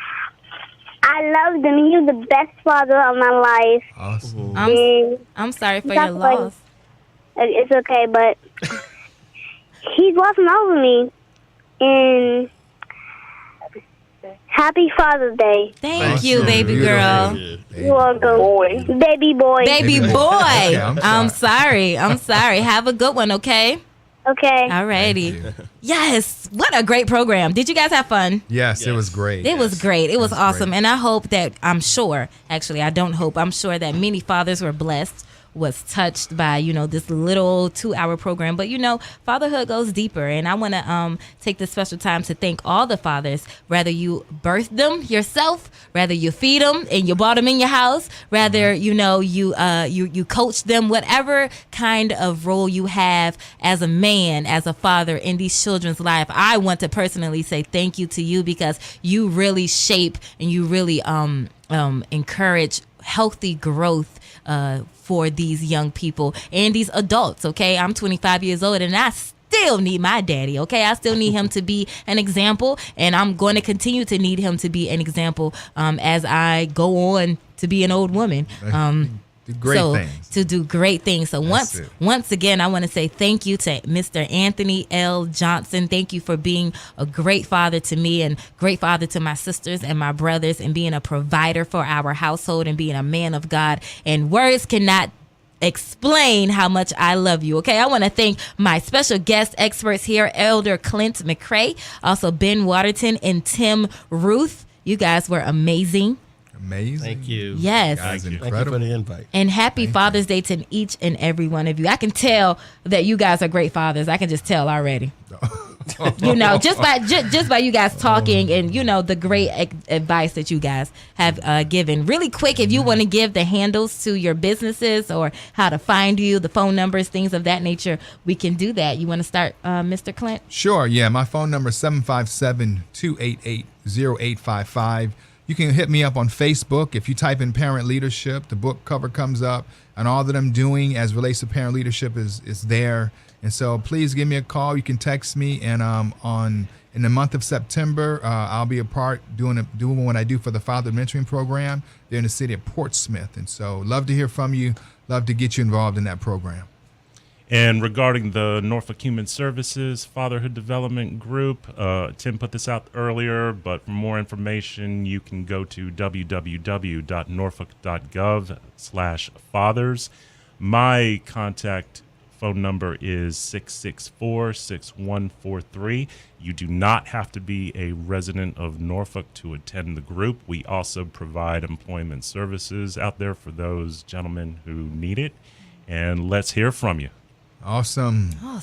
I loved him. He was the best father of my life. Awesome. I'm sorry for your loss. It's okay, but he's watching over me. And happy Father's Day. Thank you, baby girl. You're welcome. Baby boy. Baby boy. Okay, I'm sorry. Have a good one, okay? Okay. Alrighty. Yes. What a great program. Did you guys have fun? Yes, it was great. It was great. It was awesome. great. And I hope that, I'm sure that many fathers were blessed, was touched by, this little 2-hour program. But, fatherhood goes deeper. And I want to take this special time to thank all the fathers, whether you birthed them yourself, whether you feed them and you brought them in your house, whether, you coach them, whatever kind of role you have as a man, as a father in these children's life. I want to personally say thank you to you, because you really shape and you really encourage healthy growth for these young people and these adults, okay? I'm 25 years old, and I still need my daddy, okay? I still need him to be an example, and I'm going to continue to need him to be an example as I go on to be an old woman. Do great things. To do great things. So once again, I want to say thank you to Mr. Anthony L. Johnson. Thank you for being a great father to me and great father to my sisters and my brothers, and being a provider for our household and being a man of God. And words cannot explain how much I love you. Okay, I want to thank my special guest experts here, Elder Clint Mcrae, also Ben Watterton and Tim Ruth. You guys were amazing. Amazing. Thank you. Yes. Guys, Thank you for the invite. And happy Father's Day to each and every one of you. I can tell that you guys are great fathers. I can just tell already. Just by you guys talking and the great advice that you guys have given. Really quick, if you want to give the handles to your businesses or how to find you, the phone numbers, things of that nature, we can do that. You want to start, Mr. Clint? Sure. Yeah, my phone number is 757-288-0855. You can hit me up on Facebook. If you type in parent leadership, the book cover comes up, and all that I'm doing as relates to parent leadership is there. And so please give me a call. You can text me, and in the month of September, I'll be a part doing what I do for the Father Mentoring Program there in the city of Portsmouth. And so love to hear from you. Love to get you involved in that program. And regarding the Norfolk Human Services Fatherhood Development Group, Tim put this out earlier, but for more information, you can go to www.norfolk.gov/fathers. My contact phone number is 664-6143. You do not have to be a resident of Norfolk to attend the group. We also provide employment services out there for those gentlemen who need it. And let's hear from you. Awesome. All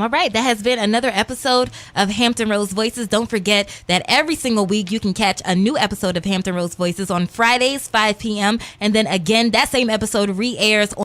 right. That has been another episode of Hampton Roads Voices. Don't forget that every single week you can catch a new episode of Hampton Roads Voices on Fridays, 5 p.m. And then again, that same episode re-airs on